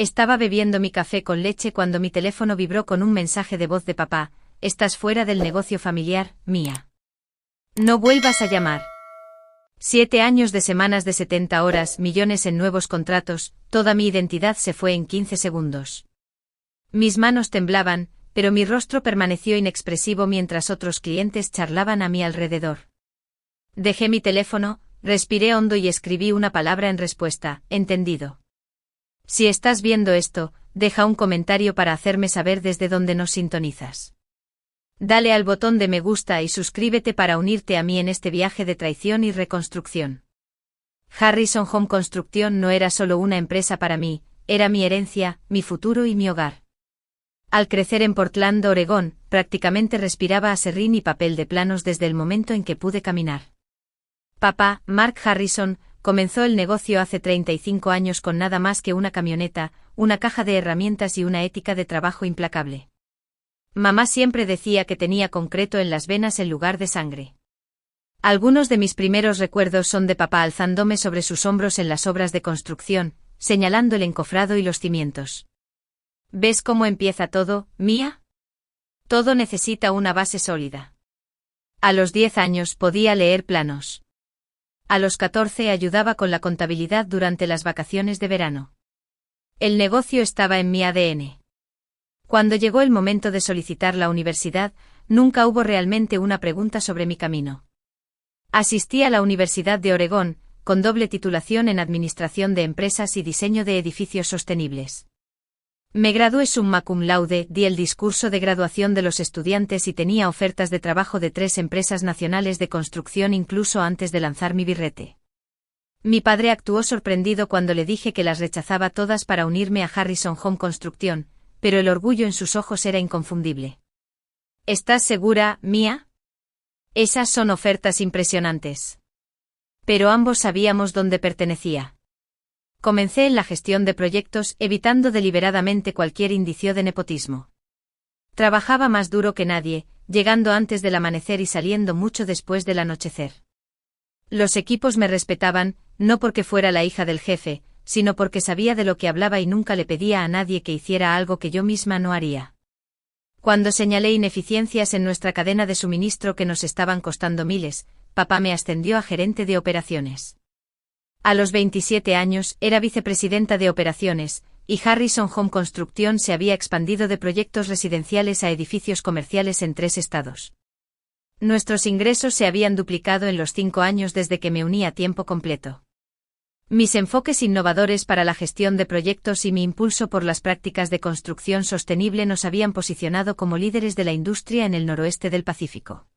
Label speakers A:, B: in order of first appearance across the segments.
A: Estaba bebiendo mi café con leche cuando mi teléfono vibró con un mensaje de voz de papá: «Estás fuera del negocio familiar, Mia. No vuelvas a llamar». 7 años de semanas de 70 horas, millones en nuevos contratos, toda mi identidad se fue en 15 segundos. Mis manos temblaban, pero mi rostro permaneció inexpresivo mientras otros clientes charlaban a mi alrededor. Dejé mi teléfono, respiré hondo y escribí una palabra en respuesta: entendido. Si estás viendo esto, deja un comentario para hacerme saber desde dónde nos sintonizas. Dale al botón de me gusta y suscríbete para unirte a mí en este viaje de traición y reconstrucción. Harrison Home Construction no era solo una empresa para mí, era mi herencia, mi futuro y mi hogar. Al crecer en Portland, Oregón, prácticamente respiraba aserrín y papel de planos desde el momento en que pude caminar. Papá, Mark Harrison, comenzó el negocio hace 35 años con nada más que una camioneta, una caja de herramientas y una ética de trabajo implacable. Mamá siempre decía que tenía concreto en las venas en lugar de sangre. Algunos de mis primeros recuerdos son de papá alzándome sobre sus hombros en las obras de construcción, señalando el encofrado y los cimientos. ¿Ves cómo empieza todo, Mia? Todo necesita una base sólida. A los 10 años podía leer planos. A los 14 ayudaba con la contabilidad durante las vacaciones de verano. El negocio estaba en mi ADN. Cuando llegó el momento de solicitar la universidad, nunca hubo realmente una pregunta sobre mi camino. Asistí a la Universidad de Oregón, con doble titulación en Administración de Empresas y Diseño de Edificios Sostenibles. Me gradué summa cum laude, di el discurso de graduación de los estudiantes y tenía ofertas de trabajo de 3 empresas nacionales de construcción incluso antes de lanzar mi birrete. Mi padre actuó sorprendido cuando le dije que las rechazaba todas para unirme a Harrison Home Construction, pero el orgullo en sus ojos era inconfundible. ¿Estás segura, Mia? Esas son ofertas impresionantes. Pero ambos sabíamos dónde pertenecía. Comencé en la gestión de proyectos, evitando deliberadamente cualquier indicio de nepotismo. Trabajaba más duro que nadie, llegando antes del amanecer y saliendo mucho después del anochecer. Los equipos me respetaban, no porque fuera la hija del jefe, sino porque sabía de lo que hablaba y nunca le pedía a nadie que hiciera algo que yo misma no haría. Cuando señalé ineficiencias en nuestra cadena de suministro que nos estaban costando miles, papá me ascendió a gerente de operaciones. A los 27 años, era vicepresidenta de operaciones, y Harrison Home Construction se había expandido de proyectos residenciales a edificios comerciales en 3 estados. Nuestros ingresos se habían duplicado en los 5 años desde que me uní a tiempo completo. Mis enfoques innovadores para la gestión de proyectos y mi impulso por las prácticas de construcción sostenible nos habían posicionado como líderes de la industria en el noroeste del Pacífico.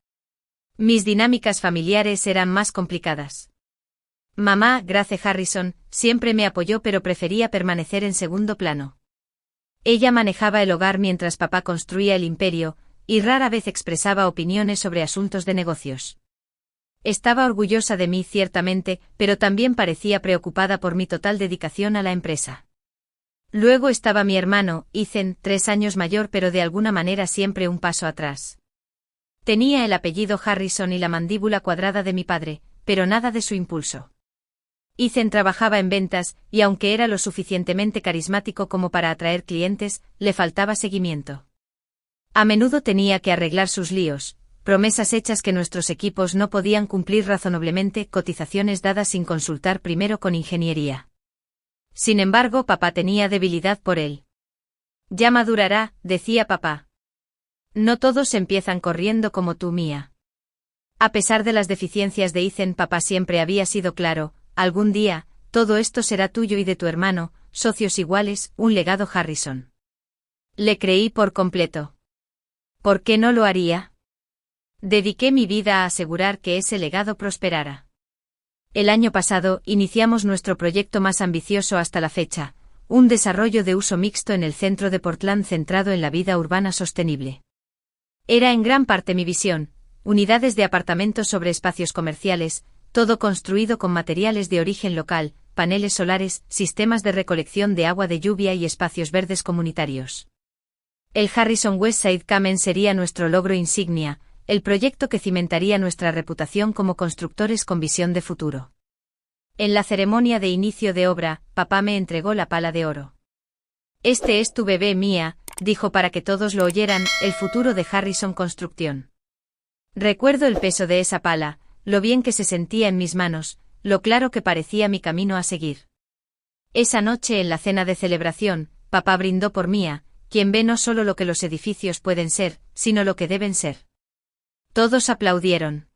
A: Mis dinámicas familiares eran más complicadas. Mamá, Grace Harrison, siempre me apoyó pero prefería permanecer en segundo plano. Ella manejaba el hogar mientras papá construía el imperio, y rara vez expresaba opiniones sobre asuntos de negocios. Estaba orgullosa de mí ciertamente, pero también parecía preocupada por mi total dedicación a la empresa. Luego estaba mi hermano, Ethan, 3 años mayor pero de alguna manera siempre un paso atrás. Tenía el apellido Harrison y la mandíbula cuadrada de mi padre, pero nada de su impulso. Ethan trabajaba en ventas, y aunque era lo suficientemente carismático como para atraer clientes, le faltaba seguimiento. A menudo tenía que arreglar sus líos, promesas hechas que nuestros equipos no podían cumplir razonablemente, cotizaciones dadas sin consultar primero con ingeniería. Sin embargo, papá tenía debilidad por él. Ya madurará, decía papá. No todos empiezan corriendo como tú, Mia. A pesar de las deficiencias de Ethan, papá siempre había sido claro: algún día, todo esto será tuyo y de tu hermano, socios iguales, un legado Harrison. Le creí por completo. ¿Por qué no lo haría? Dediqué mi vida a asegurar que ese legado prosperara. El año pasado, iniciamos nuestro proyecto más ambicioso hasta la fecha, un desarrollo de uso mixto en el centro de Portland centrado en la vida urbana sostenible. Era en gran parte mi visión: unidades de apartamentos sobre espacios comerciales, todo construido con materiales de origen local, paneles solares, sistemas de recolección de agua de lluvia y espacios verdes comunitarios. El Harrison Westside Common sería nuestro logro insignia, el proyecto que cimentaría nuestra reputación como constructores con visión de futuro. En la ceremonia de inicio de obra, papá me entregó la pala de oro. Este es tu bebé, Mia, dijo para que todos lo oyeran, el futuro de Harrison Construction. Recuerdo el peso de esa pala, lo bien que se sentía en mis manos, lo claro que parecía mi camino a seguir. Esa noche en la cena de celebración, papá brindó por Mia, quien ve no solo lo que los edificios pueden ser, sino lo que deben ser. Todos aplaudieron.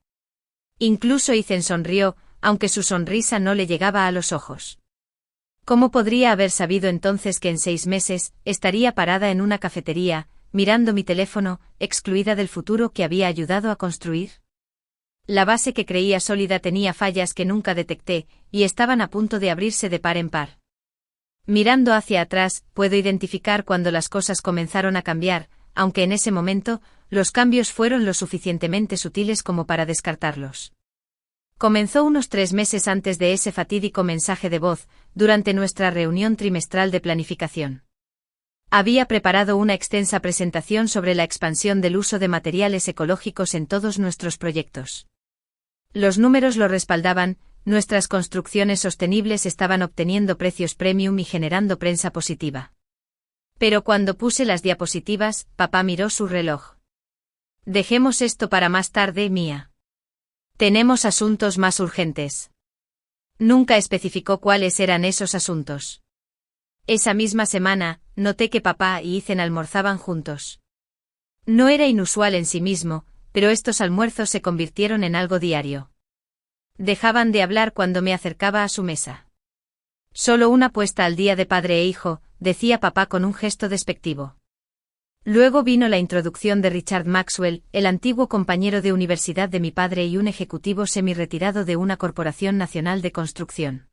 A: Incluso Ethan sonrió, aunque su sonrisa no le llegaba a los ojos. ¿Cómo podría haber sabido entonces que en 6 meses estaría parada en una cafetería, mirando mi teléfono, excluida del futuro que había ayudado a construir? La base que creía sólida tenía fallas que nunca detecté, y estaban a punto de abrirse de par en par. Mirando hacia atrás, puedo identificar cuando las cosas comenzaron a cambiar, aunque en ese momento, los cambios fueron lo suficientemente sutiles como para descartarlos. Comenzó unos 3 meses antes de ese fatídico mensaje de voz, durante nuestra reunión trimestral de planificación. Había preparado una extensa presentación sobre la expansión del uso de materiales ecológicos en todos nuestros proyectos. Los números lo respaldaban, nuestras construcciones sostenibles estaban obteniendo precios premium y generando prensa positiva. Pero cuando puse las diapositivas, papá miró su reloj. Dejemos esto para más tarde, Mia. Tenemos asuntos más urgentes. Nunca especificó cuáles eran esos asuntos. Esa misma semana, noté que papá y Ethan almorzaban juntos. No era inusual en sí mismo, pero estos almuerzos se convirtieron en algo diario. Dejaban de hablar cuando me acercaba a su mesa. Solo una puesta al día de padre e hijo, decía papá con un gesto despectivo. Luego vino la introducción de Richard Maxwell, el antiguo compañero de universidad de mi padre y un ejecutivo semi-retirado de una corporación nacional de construcción.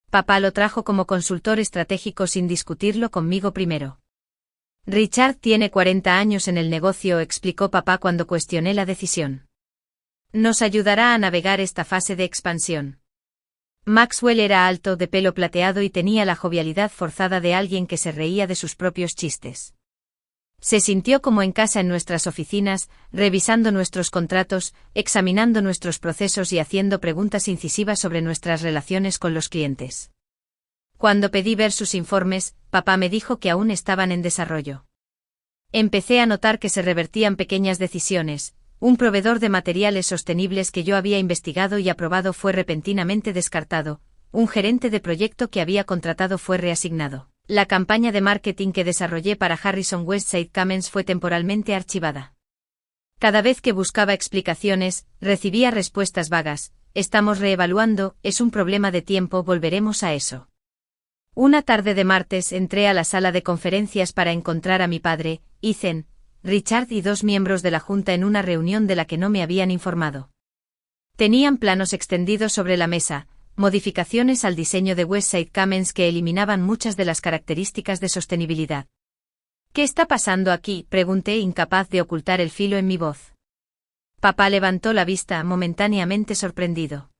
A: Papá lo trajo como consultor estratégico sin discutirlo conmigo primero. Richard tiene 40 años en el negocio, explicó papá cuando cuestioné la decisión. Nos ayudará a navegar esta fase de expansión. Maxwell era alto, de pelo plateado y tenía la jovialidad forzada de alguien que se reía de sus propios chistes. Se sintió como en casa en nuestras oficinas, revisando nuestros contratos, examinando nuestros procesos y haciendo preguntas incisivas sobre nuestras relaciones con los clientes. Cuando pedí ver sus informes, papá me dijo que aún estaban en desarrollo. Empecé a notar que se revertían pequeñas decisiones. Un proveedor de materiales sostenibles que yo había investigado y aprobado fue repentinamente descartado, un gerente de proyecto que había contratado fue reasignado. La campaña de marketing que desarrollé para Harrison Westside Cummins fue temporalmente archivada. Cada vez que buscaba explicaciones, recibía respuestas vagas. Estamos reevaluando, es un problema de tiempo, volveremos a eso. Una tarde de martes entré a la sala de conferencias para encontrar a mi padre, Ethan, Richard y 2 miembros de la junta en una reunión de la que no me habían informado. Tenían planos extendidos sobre la mesa, modificaciones al diseño de Westside Cummins que eliminaban muchas de las características de sostenibilidad. ¿Qué está pasando aquí?, pregunté, incapaz de ocultar el filo en mi voz. Papá levantó la vista, momentáneamente sorprendido.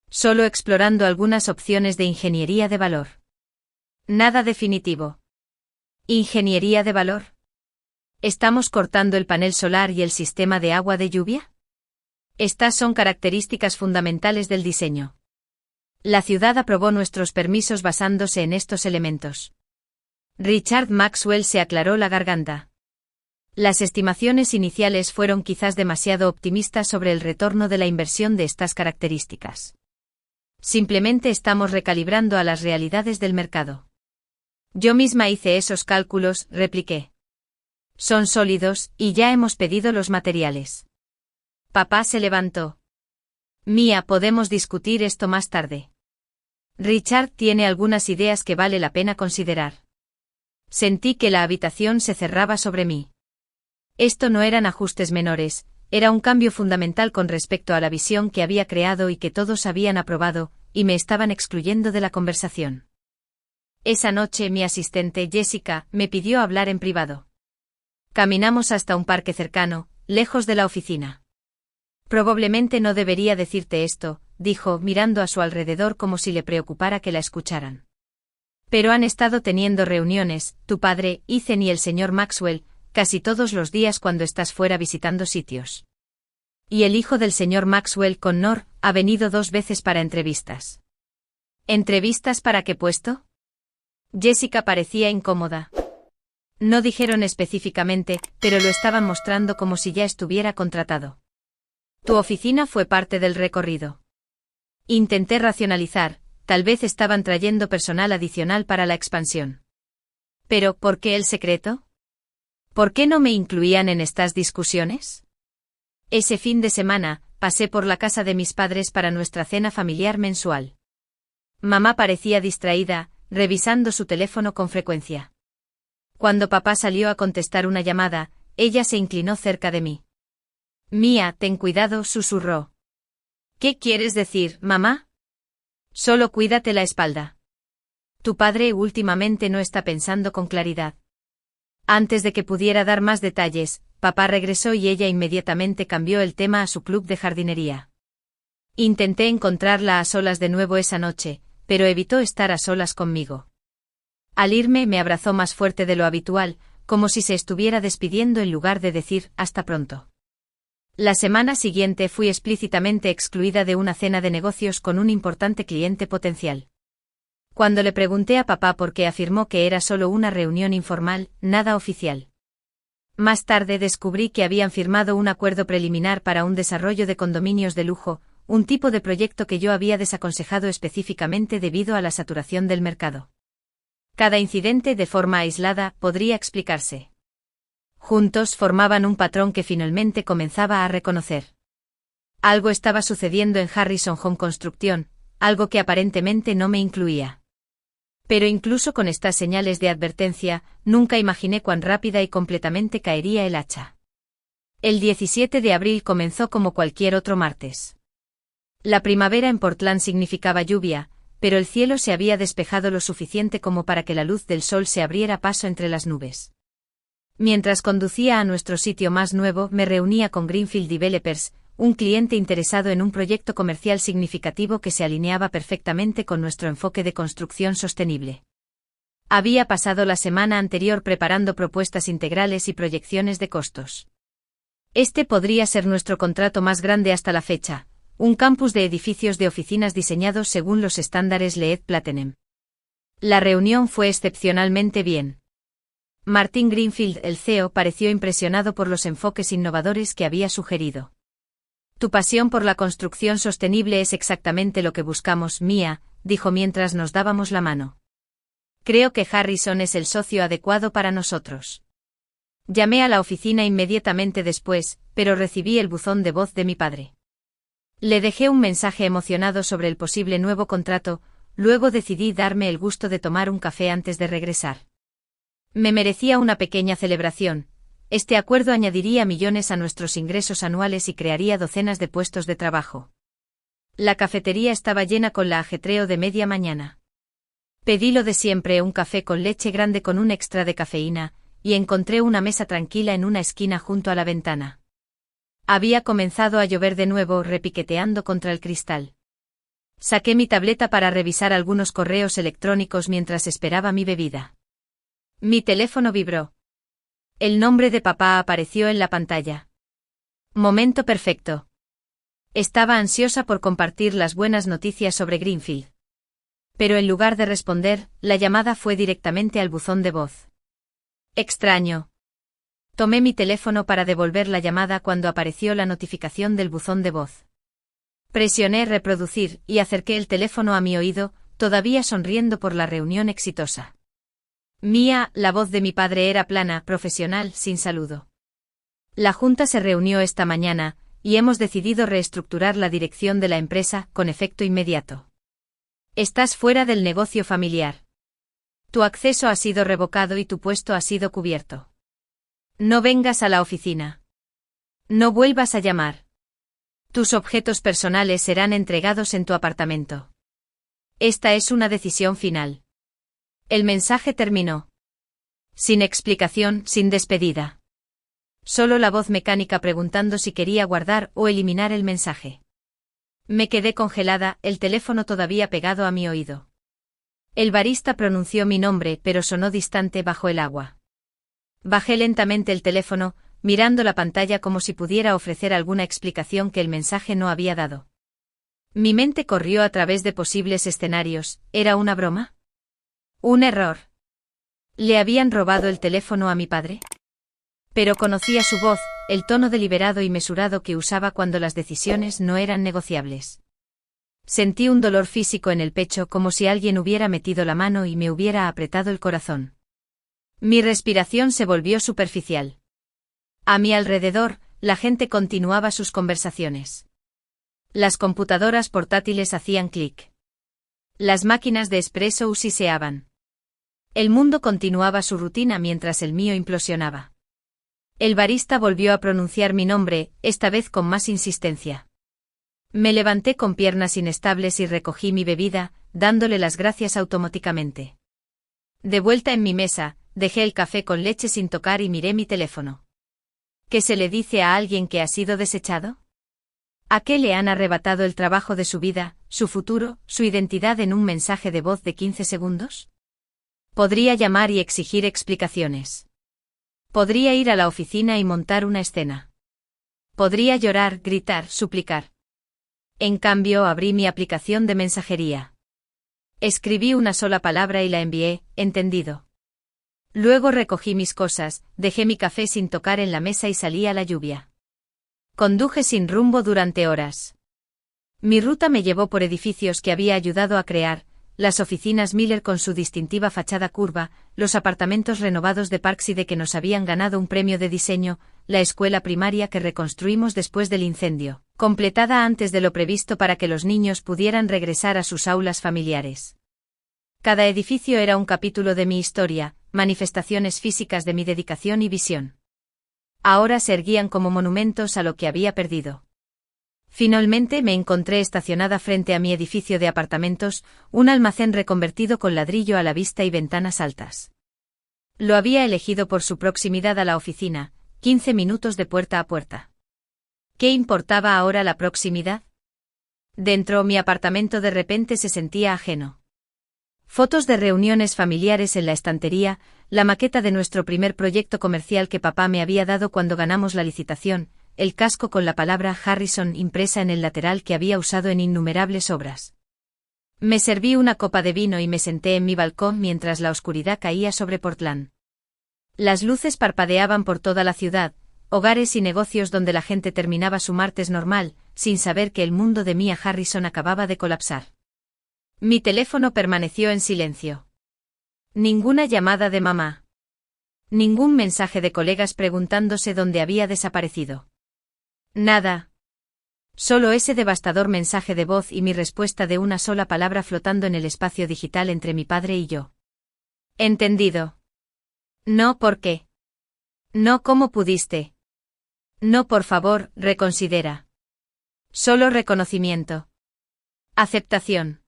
A: Solo explorando algunas opciones de ingeniería de valor. Nada definitivo. ¿Ingeniería de valor? ¿Estamos cortando el panel solar y el sistema de agua de lluvia? Estas son características fundamentales del diseño. La ciudad aprobó nuestros permisos basándose en estos elementos. Richard Maxwell se aclaró la garganta. Las estimaciones iniciales fueron quizás demasiado optimistas sobre el retorno de la inversión de estas características. Simplemente estamos recalibrando a las realidades del mercado. Yo misma hice esos cálculos, repliqué. Son sólidos, y ya hemos pedido los materiales. Papá se levantó. Mia, podemos discutir esto más tarde. Richard tiene algunas ideas que vale la pena considerar. Sentí que la habitación se cerraba sobre mí. Esto no eran ajustes menores, era un cambio fundamental con respecto a la visión que había creado y que todos habían aprobado, y me estaban excluyendo de la conversación. Esa noche mi asistente Jessica me pidió hablar en privado. Caminamos hasta un parque cercano, lejos de la oficina. Probablemente no debería decirte esto, dijo, mirando a su alrededor como si le preocupara que la escucharan. Pero han estado teniendo reuniones, tu padre, Ethan y el señor Maxwell, casi todos los días cuando estás fuera visitando sitios. Y el hijo del señor Maxwell, Connor, ha venido 2 veces para entrevistas. ¿Entrevistas para qué puesto? Jessica parecía incómoda. No dijeron específicamente, pero lo estaban mostrando como si ya estuviera contratado. Tu oficina fue parte del recorrido. Intenté racionalizar, tal vez estaban trayendo personal adicional para la expansión. Pero, ¿por qué el secreto? ¿Por qué no me incluían en estas discusiones? Ese fin de semana, pasé por la casa de mis padres para nuestra cena familiar mensual. Mamá parecía distraída, revisando su teléfono con frecuencia. Cuando papá salió a contestar una llamada, ella se inclinó cerca de mí. Mía, ten cuidado, susurró. ¿Qué quieres decir, mamá? Solo cuídate la espalda. Tu padre últimamente no está pensando con claridad. Antes de que pudiera dar más detalles, papá regresó y ella inmediatamente cambió el tema a su club de jardinería. Intenté encontrarla a solas de nuevo esa noche, pero evitó estar a solas conmigo. Al irme me abrazó más fuerte de lo habitual, como si se estuviera despidiendo en lugar de decir hasta pronto. La semana siguiente fui explícitamente excluida de una cena de negocios con un importante cliente potencial. Cuando le pregunté a papá por qué, afirmó que era solo una reunión informal, nada oficial. Más tarde descubrí que habían firmado un acuerdo preliminar para un desarrollo de condominios de lujo, un tipo de proyecto que yo había desaconsejado específicamente debido a la saturación del mercado. Cada incidente de forma aislada podría explicarse. Juntos formaban un patrón que finalmente comenzaba a reconocer. Algo estaba sucediendo en Harrison Home Construction, algo que aparentemente no me incluía. Pero incluso con estas señales de advertencia, nunca imaginé cuán rápida y completamente caería el hacha. El 17 de abril comenzó como cualquier otro martes. La primavera en Portland significaba lluvia, pero el cielo se había despejado lo suficiente como para que la luz del sol se abriera paso entre las nubes. Mientras conducía a nuestro sitio más nuevo, me reunía con Greenfield Developers, un cliente interesado en un proyecto comercial significativo que se alineaba perfectamente con nuestro enfoque de construcción sostenible. Había pasado la semana anterior preparando propuestas integrales y proyecciones de costos. Este podría ser nuestro contrato más grande hasta la fecha, un campus de edificios de oficinas diseñados según los estándares LEED Platinum. La reunión fue excepcionalmente bien. Martin Greenfield, el CEO, pareció impresionado por los enfoques innovadores que había sugerido. Tu pasión por la construcción sostenible es exactamente lo que buscamos, Mía, dijo mientras nos dábamos la mano. Creo que Harrison es el socio adecuado para nosotros. Llamé a la oficina inmediatamente después, pero recibí el buzón de voz de mi padre. Le dejé un mensaje emocionado sobre el posible nuevo contrato, luego decidí darme el gusto de tomar un café antes de regresar. Me merecía una pequeña celebración. Este acuerdo añadiría millones a nuestros ingresos anuales y crearía docenas de puestos de trabajo. La cafetería estaba llena con la ajetreo de media mañana. Pedí lo de siempre, un café con leche grande con un extra de cafeína, y encontré una mesa tranquila en una esquina junto a la ventana. Había comenzado a llover de nuevo, repiqueteando contra el cristal. Saqué mi tableta para revisar algunos correos electrónicos mientras esperaba mi bebida. Mi teléfono vibró. El nombre de papá apareció en la pantalla. Momento perfecto. Estaba ansiosa por compartir las buenas noticias sobre Greenfield. Pero en lugar de responder, la llamada fue directamente al buzón de voz. Extraño. Tomé mi teléfono para devolver la llamada cuando apareció la notificación del buzón de voz. Presioné reproducir y acerqué el teléfono a mi oído, todavía sonriendo por la reunión exitosa. Mía, la voz de mi padre era plana, profesional, sin saludo. La junta se reunió esta mañana, y hemos decidido reestructurar la dirección de la empresa, con efecto inmediato. Estás fuera del negocio familiar. Tu acceso ha sido revocado y tu puesto ha sido cubierto. No vengas a la oficina. No vuelvas a llamar. Tus objetos personales serán entregados en tu apartamento. Esta es una decisión final. El mensaje terminó. Sin explicación, sin despedida. Solo la voz mecánica preguntando si quería guardar o eliminar el mensaje. Me quedé congelada, el teléfono todavía pegado a mi oído. El barista pronunció mi nombre, pero sonó distante bajo el agua. Bajé lentamente el teléfono, mirando la pantalla como si pudiera ofrecer alguna explicación que el mensaje no había dado. Mi mente corrió a través de posibles escenarios. ¿Era una broma? Un error. ¿Le habían robado el teléfono a mi padre? Pero conocía su voz, el tono deliberado y mesurado que usaba cuando las decisiones no eran negociables. Sentí un dolor físico en el pecho como si alguien hubiera metido la mano y me hubiera apretado el corazón. Mi respiración se volvió superficial. A mi alrededor, la gente continuaba sus conversaciones. Las computadoras portátiles hacían clic. Las máquinas de espresso siseaban. El mundo continuaba su rutina mientras el mío implosionaba. El barista volvió a pronunciar mi nombre, esta vez con más insistencia. Me levanté con piernas inestables y recogí mi bebida, dándole las gracias automáticamente. De vuelta en mi mesa, dejé el café con leche sin tocar y miré mi teléfono. ¿Qué se le dice a alguien que ha sido desechado? ¿A qué le han arrebatado el trabajo de su vida, su futuro, su identidad en un mensaje de voz de 15 segundos? Podría llamar y exigir explicaciones. Podría ir a la oficina y montar una escena. Podría llorar, gritar, suplicar. En cambio, abrí mi aplicación de mensajería. Escribí una sola palabra y la envié, entendido. Luego recogí mis cosas, dejé mi café sin tocar en la mesa y salí a la lluvia. Conduje sin rumbo durante horas. Mi ruta me llevó por edificios que había ayudado a crear, las oficinas Miller con su distintiva fachada curva, los apartamentos renovados de Parkside que nos habían ganado un premio de diseño, la escuela primaria que reconstruimos después del incendio, completada antes de lo previsto para que los niños pudieran regresar a sus aulas familiares. Cada edificio era un capítulo de mi historia, manifestaciones físicas de mi dedicación y visión. Ahora se erguían como monumentos a lo que había perdido. Finalmente me encontré estacionada frente a mi edificio de apartamentos, un almacén reconvertido con ladrillo a la vista y ventanas altas. Lo había elegido por su proximidad a la oficina, 15 minutos de puerta a puerta. ¿Qué importaba ahora la proximidad? Dentro mi apartamento de repente se sentía ajeno. Fotos de reuniones familiares en la estantería, la maqueta de nuestro primer proyecto comercial que papá me había dado cuando ganamos la licitación, el casco con la palabra Harrison impresa en el lateral que había usado en innumerables obras. Me serví una copa de vino y me senté en mi balcón mientras la oscuridad caía sobre Portland. Las luces parpadeaban por toda la ciudad, hogares y negocios donde la gente terminaba su martes normal, sin saber que el mundo de Mia Harrison acababa de colapsar. Mi teléfono permaneció en silencio. Ninguna llamada de mamá. Ningún mensaje de colegas preguntándose dónde había desaparecido. Nada. Solo ese devastador mensaje de voz y mi respuesta de una sola palabra flotando en el espacio digital entre mi padre y yo. Entendido. No, ¿por qué? No, ¿cómo pudiste? No, por favor, reconsidera. Solo reconocimiento. Aceptación.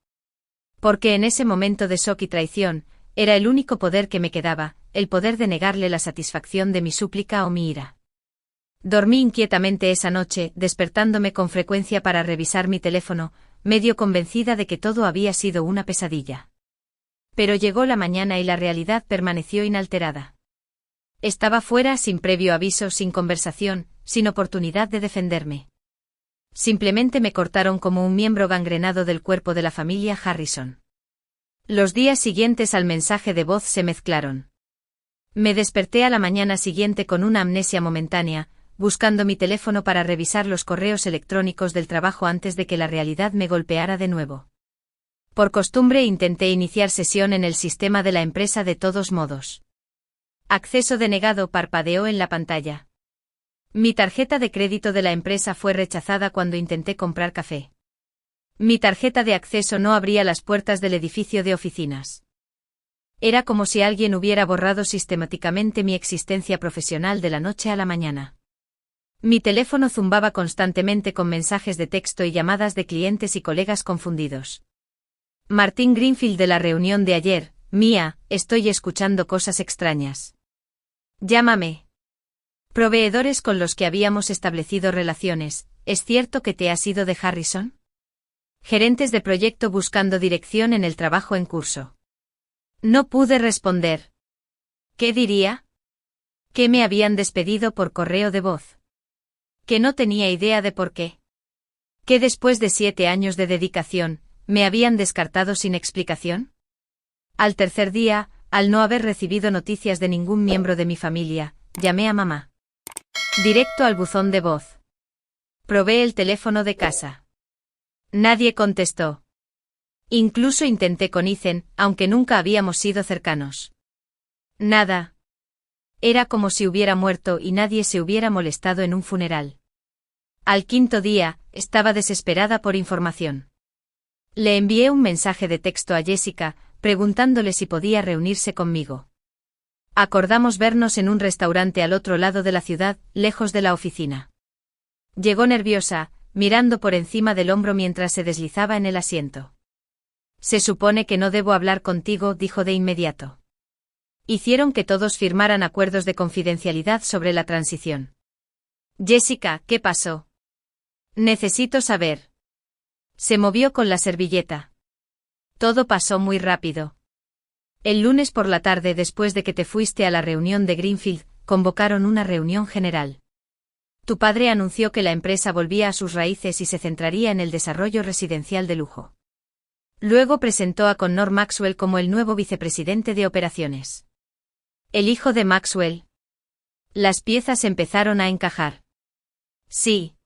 A: Porque en ese momento de shock y traición, era el único poder que me quedaba, el poder de negarle la satisfacción de mi súplica o mi ira. Dormí inquietamente esa noche, despertándome con frecuencia para revisar mi teléfono, medio convencida de que todo había sido una pesadilla. Pero llegó la mañana y la realidad permaneció inalterada. Estaba fuera sin previo aviso, sin conversación, sin oportunidad de defenderme. Simplemente me cortaron como un miembro gangrenado del cuerpo de la familia Harrison. Los días siguientes al mensaje de voz se mezclaron. Me desperté a la mañana siguiente con una amnesia momentánea, buscando mi teléfono para revisar los correos electrónicos del trabajo antes de que la realidad me golpeara de nuevo. Por costumbre intenté iniciar sesión en el sistema de la empresa de todos modos. Acceso denegado parpadeó en la pantalla. Mi tarjeta de crédito de la empresa fue rechazada cuando intenté comprar café. Mi tarjeta de acceso no abría las puertas del edificio de oficinas. Era como si alguien hubiera borrado sistemáticamente mi existencia profesional de la noche a la mañana. Mi teléfono zumbaba constantemente con mensajes de texto y llamadas de clientes y colegas confundidos. Martin Greenfield de la reunión de ayer, Mia, estoy escuchando cosas extrañas. Llámame. Proveedores con los que habíamos establecido relaciones, ¿es cierto que te has ido de Harrison? Gerentes de proyecto buscando dirección en el trabajo en curso. No pude responder. ¿Qué diría? Que me habían despedido por correo de voz. Que no tenía idea de por qué. Que después de 7 años de dedicación, me habían descartado sin explicación. Al tercer día, al no haber recibido noticias de ningún miembro de mi familia, llamé a mamá. Directo al buzón de voz. Probé el teléfono de casa. Nadie contestó. Incluso intenté con Ethan, aunque nunca habíamos sido cercanos. Nada. Era como si hubiera muerto y nadie se hubiera molestado en un funeral. Al quinto día, estaba desesperada por información. Le envié un mensaje de texto a Jessica, preguntándole si podía reunirse conmigo. Acordamos vernos en un restaurante al otro lado de la ciudad, lejos de la oficina. Llegó nerviosa, mirando por encima del hombro mientras se deslizaba en el asiento. Se supone que no debo hablar contigo, dijo de inmediato. Hicieron que todos firmaran acuerdos de confidencialidad sobre la transición. Jessica, ¿qué pasó? Necesito saber. Se movió con la servilleta. Todo pasó muy rápido. El lunes por la tarde, después de que te fuiste a la reunión de Greenfield, convocaron una reunión general. Tu padre anunció que la empresa volvía a sus raíces y se centraría en el desarrollo residencial de lujo. Luego presentó a Connor Maxwell como el nuevo vicepresidente de operaciones. El hijo de Maxwell. Las piezas empezaron a encajar. Sí.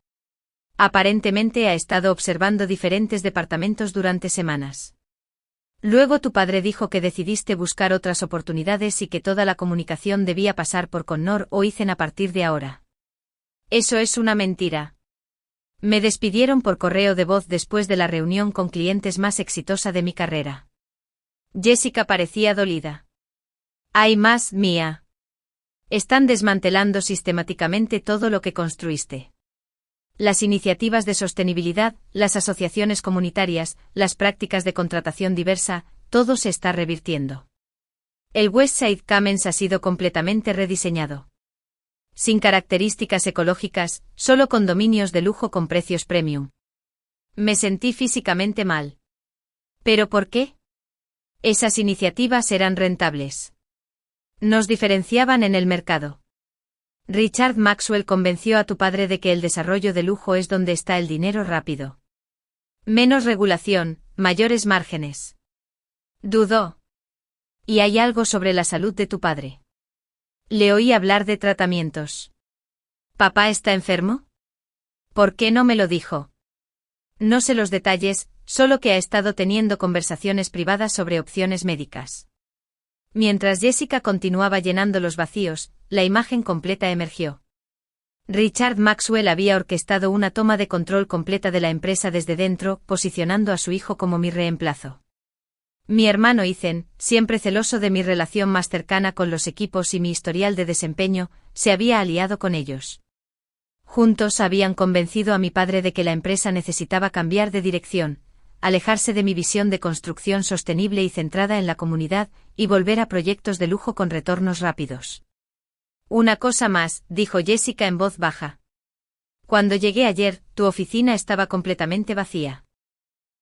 A: Aparentemente ha estado observando diferentes departamentos durante semanas. Luego tu padre dijo que decidiste buscar otras oportunidades y que toda la comunicación debía pasar por Connor o Ethan a partir de ahora. Eso es una mentira. Me despidieron por correo de voz después de la reunión con clientes más exitosa de mi carrera. Jessica parecía dolida. Hay más, Mia. Están desmantelando sistemáticamente todo lo que construiste. Las iniciativas de sostenibilidad, las asociaciones comunitarias, las prácticas de contratación diversa, todo se está revirtiendo. El Westside Commons ha sido completamente rediseñado. Sin características ecológicas, solo condominios de lujo con precios premium. Me sentí físicamente mal. ¿Pero por qué? Esas iniciativas eran rentables. Nos diferenciaban en el mercado. Richard Maxwell convenció a tu padre de que el desarrollo de lujo es donde está el dinero rápido. Menos regulación, mayores márgenes. Dudó. ¿Y hay algo sobre la salud de tu padre? Le oí hablar de tratamientos. ¿Papá está enfermo? ¿Por qué no me lo dijo? No sé los detalles, solo que ha estado teniendo conversaciones privadas sobre opciones médicas. Mientras Jessica continuaba llenando los vacíos, la imagen completa emergió. Richard Maxwell había orquestado una toma de control completa de la empresa desde dentro, posicionando a su hijo como mi reemplazo. Mi hermano Ethan, siempre celoso de mi relación más cercana con los equipos y mi historial de desempeño, se había aliado con ellos. Juntos habían convencido a mi padre de que la empresa necesitaba cambiar de dirección, alejarse de mi visión de construcción sostenible y centrada en la comunidad, y volver a proyectos de lujo con retornos rápidos. Una cosa más, dijo Jessica en voz baja. Cuando llegué ayer, tu oficina estaba completamente vacía.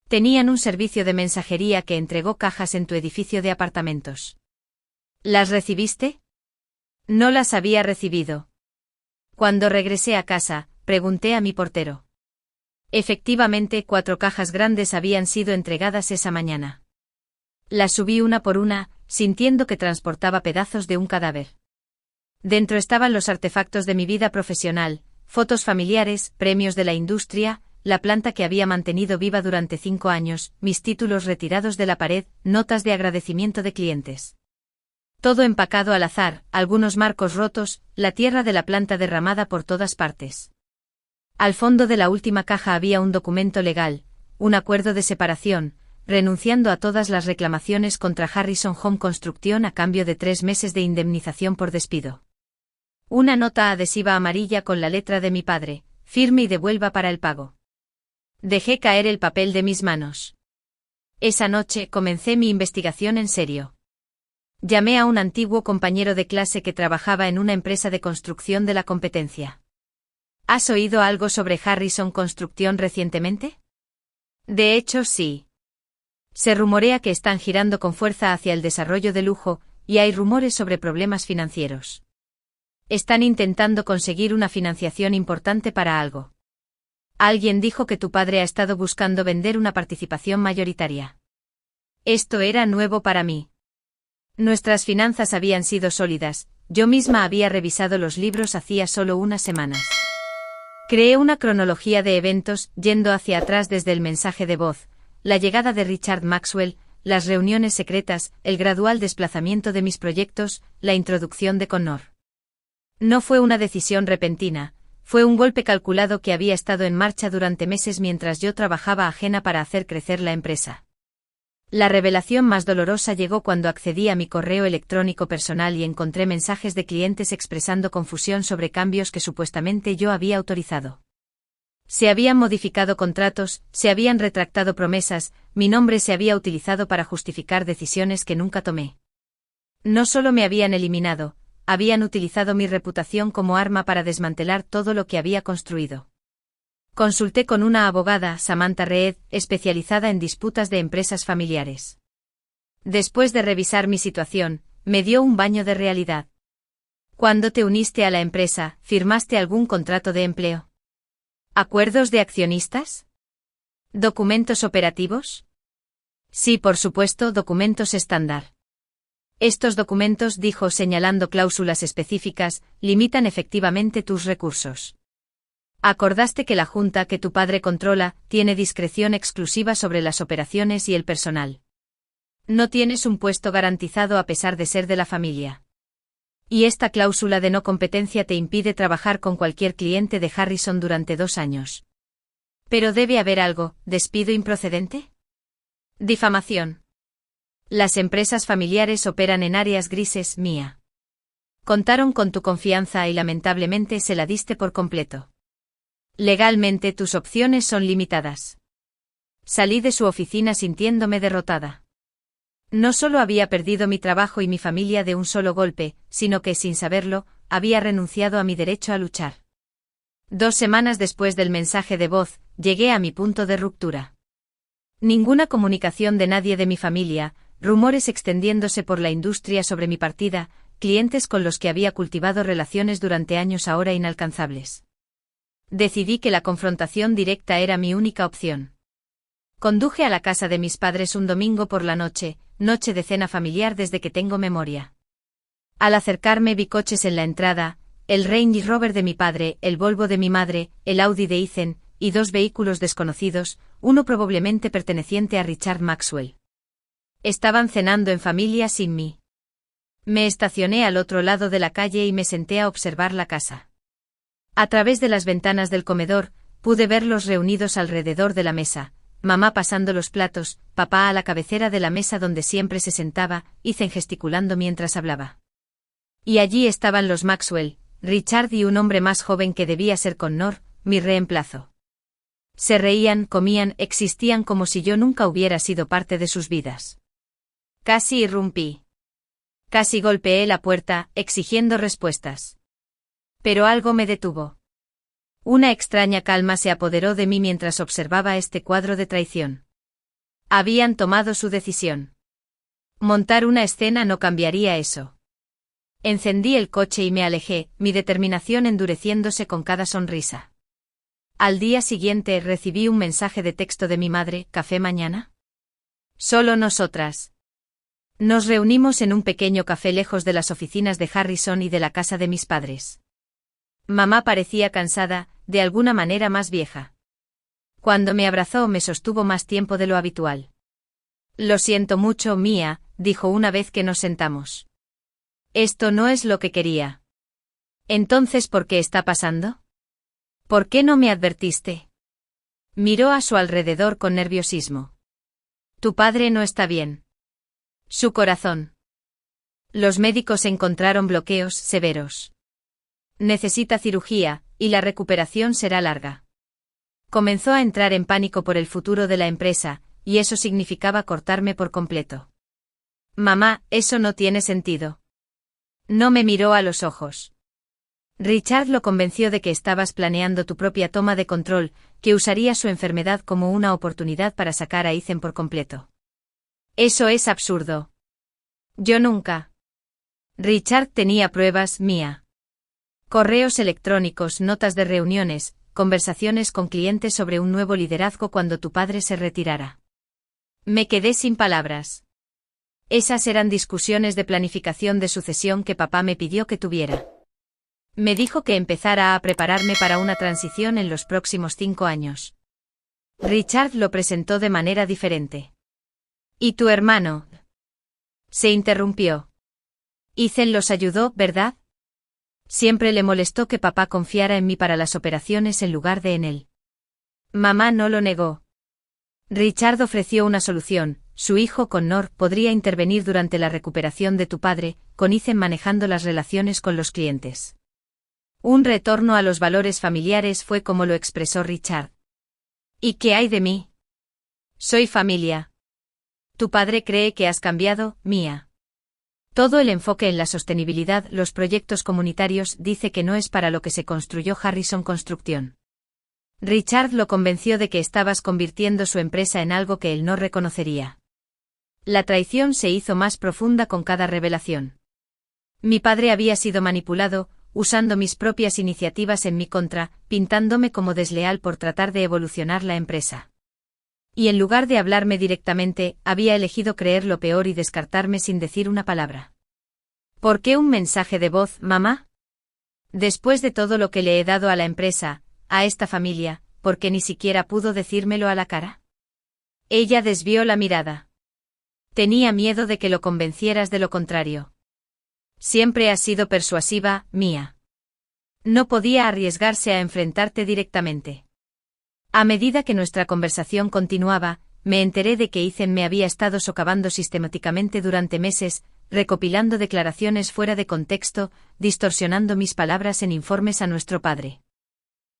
A: Tenían un servicio de mensajería que entregó cajas en tu edificio de apartamentos. ¿Las recibiste? No las había recibido. Cuando regresé a casa, pregunté a mi portero. Efectivamente, 4 cajas grandes habían sido entregadas esa mañana. Las subí una por una, sintiendo que transportaba pedazos de un cadáver. Dentro estaban los artefactos de mi vida profesional, fotos familiares, premios de la industria, la planta que había mantenido viva durante 5 años, mis títulos retirados de la pared, notas de agradecimiento de clientes. Todo empacado al azar, algunos marcos rotos, la tierra de la planta derramada por todas partes. Al fondo de la última caja había un documento legal, un acuerdo de separación, renunciando a todas las reclamaciones contra Harrison Home Construction a cambio de 3 meses de indemnización por despido. Una nota adhesiva amarilla con la letra de mi padre, firme y devuelva para el pago. Dejé caer el papel de mis manos. Esa noche comencé mi investigación en serio. Llamé a un antiguo compañero de clase que trabajaba en una empresa de construcción de la competencia. ¿Has oído algo sobre Harrison Construction recientemente? De hecho, sí. Se rumorea que están girando con fuerza hacia el desarrollo de lujo, y hay rumores sobre problemas financieros. Están intentando conseguir una financiación importante para algo. Alguien dijo que tu padre ha estado buscando vender una participación mayoritaria. Esto era nuevo para mí. Nuestras finanzas habían sido sólidas, yo misma había revisado los libros hacía solo unas semanas. Creé una cronología de eventos, yendo hacia atrás desde el mensaje de voz, la llegada de Richard Maxwell, las reuniones secretas, el gradual desplazamiento de mis proyectos, la introducción de Connor. No fue una decisión repentina, fue un golpe calculado que había estado en marcha durante meses mientras yo trabajaba ajena para hacer crecer la empresa. La revelación más dolorosa llegó cuando accedí a mi correo electrónico personal y encontré mensajes de clientes expresando confusión sobre cambios que supuestamente yo había autorizado. Se habían modificado contratos, se habían retractado promesas, mi nombre se había utilizado para justificar decisiones que nunca tomé. No solo me habían eliminado, habían utilizado mi reputación como arma para desmantelar todo lo que había construido. Consulté con una abogada, Samantha Reed, especializada en disputas de empresas familiares. Después de revisar mi situación, me dio un baño de realidad. ¿Cuándo te uniste a la empresa, firmaste algún contrato de empleo? ¿Acuerdos de accionistas? ¿Documentos operativos? Sí, por supuesto, documentos estándar. Estos documentos, dijo señalando cláusulas específicas, limitan efectivamente tus recursos. Acordaste que la junta que tu padre controla tiene discreción exclusiva sobre las operaciones y el personal. No tienes un puesto garantizado a pesar de ser de la familia. Y esta cláusula de no competencia te impide trabajar con cualquier cliente de Harrison durante 2 años. Pero debe haber algo, ¿despido improcedente? Difamación. Las empresas familiares operan en áreas grises, Mia. Contaron con tu confianza y lamentablemente se la diste por completo. Legalmente tus opciones son limitadas. Salí de su oficina sintiéndome derrotada. No solo había perdido mi trabajo y mi familia de un solo golpe, sino que, sin saberlo, había renunciado a mi derecho a luchar. 2 semanas después del mensaje de voz, llegué a mi punto de ruptura. Ninguna comunicación de nadie de mi familia, rumores extendiéndose por la industria sobre mi partida, clientes con los que había cultivado relaciones durante años ahora inalcanzables. Decidí que la confrontación directa era mi única opción. Conduje a la casa de mis padres un domingo por la noche, noche de cena familiar desde que tengo memoria. Al acercarme vi coches en la entrada, el Range Rover de mi padre, el Volvo de mi madre, el Audi de Ethan, y 2 vehículos desconocidos, uno probablemente perteneciente a Richard Maxwell. Estaban cenando en familia sin mí. Me estacioné al otro lado de la calle y me senté a observar la casa. A través de las ventanas del comedor, pude verlos reunidos alrededor de la mesa, mamá pasando los platos, papá a la cabecera de la mesa donde siempre se sentaba, Ethan gesticulando mientras hablaba. Y allí estaban los Maxwell, Richard y un hombre más joven que debía ser Connor, mi reemplazo. Se reían, comían, existían como si yo nunca hubiera sido parte de sus vidas. Casi irrumpí. Casi golpeé la puerta, exigiendo respuestas. Pero algo me detuvo. Una extraña calma se apoderó de mí mientras observaba este cuadro de traición. Habían tomado su decisión. Montar una escena no cambiaría eso. Encendí el coche y me alejé, mi determinación endureciéndose con cada sonrisa. Al día siguiente recibí un mensaje de texto de mi madre, ¿café mañana? Solo nosotras. Nos reunimos en un pequeño café lejos de las oficinas de Harrison y de la casa de mis padres. Mamá parecía cansada, de alguna manera más vieja. Cuando me abrazó me sostuvo más tiempo de lo habitual. Lo siento mucho, Mia, dijo una vez que nos sentamos. Esto no es lo que quería. Entonces, ¿por qué está pasando? ¿Por qué no me advertiste? Miró a su alrededor con nerviosismo. Tu padre no está bien. Su corazón. Los médicos encontraron bloqueos severos. Necesita cirugía, y la recuperación será larga. Comenzó a entrar en pánico por el futuro de la empresa, y eso significaba cortarme por completo. Mamá, eso no tiene sentido. No me miró a los ojos. Richard lo convenció de que estabas planeando tu propia toma de control, que usaría su enfermedad como una oportunidad para sacar a Ethan por completo. Eso es absurdo. Yo nunca. Richard tenía pruebas, Mia. Correos electrónicos, notas de reuniones, conversaciones con clientes sobre un nuevo liderazgo cuando tu padre se retirara. Me quedé sin palabras. Esas eran discusiones de planificación de sucesión que papá me pidió que tuviera. Me dijo que empezara a prepararme para una transición en los próximos 5 años. Richard lo presentó de manera diferente. ¿Y tu hermano? Se interrumpió. Ethan los ayudó, ¿verdad? Siempre le molestó que papá confiara en mí para las operaciones en lugar de en él. Mamá no lo negó. Richard ofreció una solución. Su hijo Connor podría intervenir durante la recuperación de tu padre, con Ethan manejando las relaciones con los clientes. Un retorno a los valores familiares fue como lo expresó Richard. ¿Y qué hay de mí? Soy familia. Tu padre cree que has cambiado, Mia. Todo el enfoque en la sostenibilidad, los proyectos comunitarios, dice que no es para lo que se construyó Harrison Construction. Richard lo convenció de que estabas convirtiendo su empresa en algo que él no reconocería. La traición se hizo más profunda con cada revelación. Mi padre había sido manipulado, usando mis propias iniciativas en mi contra, pintándome como desleal por tratar de evolucionar la empresa. Y en lugar de hablarme directamente, había elegido creer lo peor y descartarme sin decir una palabra. ¿Por qué un mensaje de voz, mamá? Después de todo lo que le he dado a la empresa, a esta familia, ¿por qué ni siquiera pudo decírmelo a la cara? Ella desvió la mirada. Tenía miedo de que lo convencieras de lo contrario. Siempre has sido persuasiva, Mia. No podía arriesgarse a enfrentarte directamente. A medida que nuestra conversación continuaba, me enteré de que Ethan me había estado socavando sistemáticamente durante meses, recopilando declaraciones fuera de contexto, distorsionando mis palabras en informes a nuestro padre.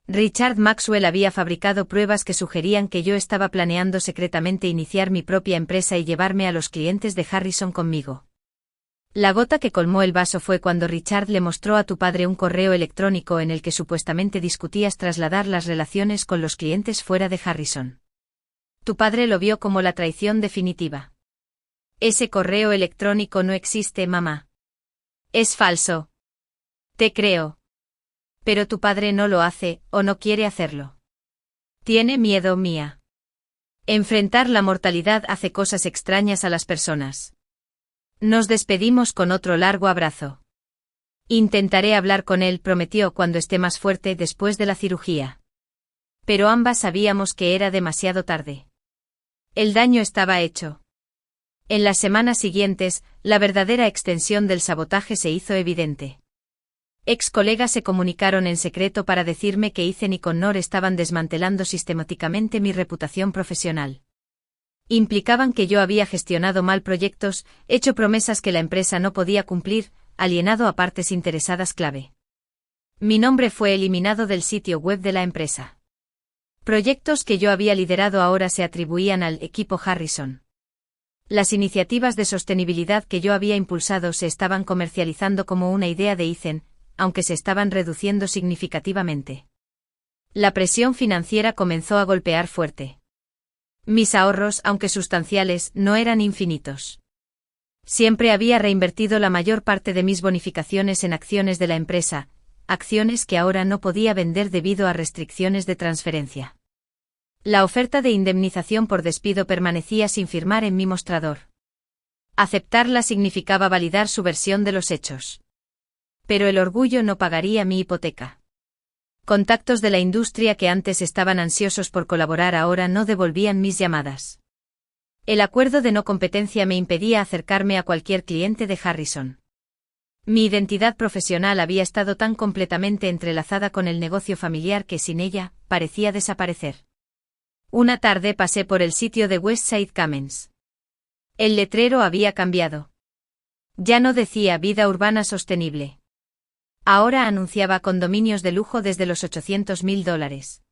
A: Richard Maxwell había fabricado pruebas que sugerían que yo estaba planeando secretamente iniciar mi propia empresa y llevarme a los clientes de Harrison conmigo. La gota que colmó el vaso fue cuando Richard le mostró a tu padre un correo electrónico en el que supuestamente discutías trasladar las relaciones con los clientes fuera de Harrison. Tu padre lo vio como la traición definitiva. Ese correo electrónico no existe, mamá. Es falso. Te creo. Pero tu padre no lo hace, o no quiere hacerlo. Tiene miedo, Mia. Enfrentar la mortalidad hace cosas extrañas a las personas. Nos despedimos con otro largo abrazo. Intentaré hablar con él, prometió, cuando esté más fuerte después de la cirugía. Pero ambas sabíamos que era demasiado tarde. El daño estaba hecho. En las semanas siguientes, la verdadera extensión del sabotaje se hizo evidente. Ex colegas se comunicaron en secreto para decirme que Ethan y Connor estaban desmantelando sistemáticamente mi reputación profesional. Implicaban que yo había gestionado mal proyectos, hecho promesas que la empresa no podía cumplir, alienado a partes interesadas clave. Mi nombre fue eliminado del sitio web de la empresa. Proyectos que yo había liderado ahora se atribuían al equipo Harrison. Las iniciativas de sostenibilidad que yo había impulsado se estaban comercializando como una idea de Ethan, aunque se estaban reduciendo significativamente. La presión financiera comenzó a golpear fuerte. Mis ahorros, aunque sustanciales, no eran infinitos. Siempre había reinvertido la mayor parte de mis bonificaciones en acciones de la empresa, acciones que ahora no podía vender debido a restricciones de transferencia. La oferta de indemnización por despido permanecía sin firmar en mi mostrador. Aceptarla significaba validar su versión de los hechos. Pero el orgullo no pagaría mi hipoteca. Contactos de la industria que antes estaban ansiosos por colaborar ahora no devolvían mis llamadas. El acuerdo de no competencia me impedía acercarme a cualquier cliente de Harrison. Mi identidad profesional había estado tan completamente entrelazada con el negocio familiar que sin ella, parecía desaparecer. Una tarde pasé por el sitio de Westside Commons. El letrero había cambiado. Ya no decía vida urbana sostenible. Ahora anunciaba condominios de lujo desde los $800,000.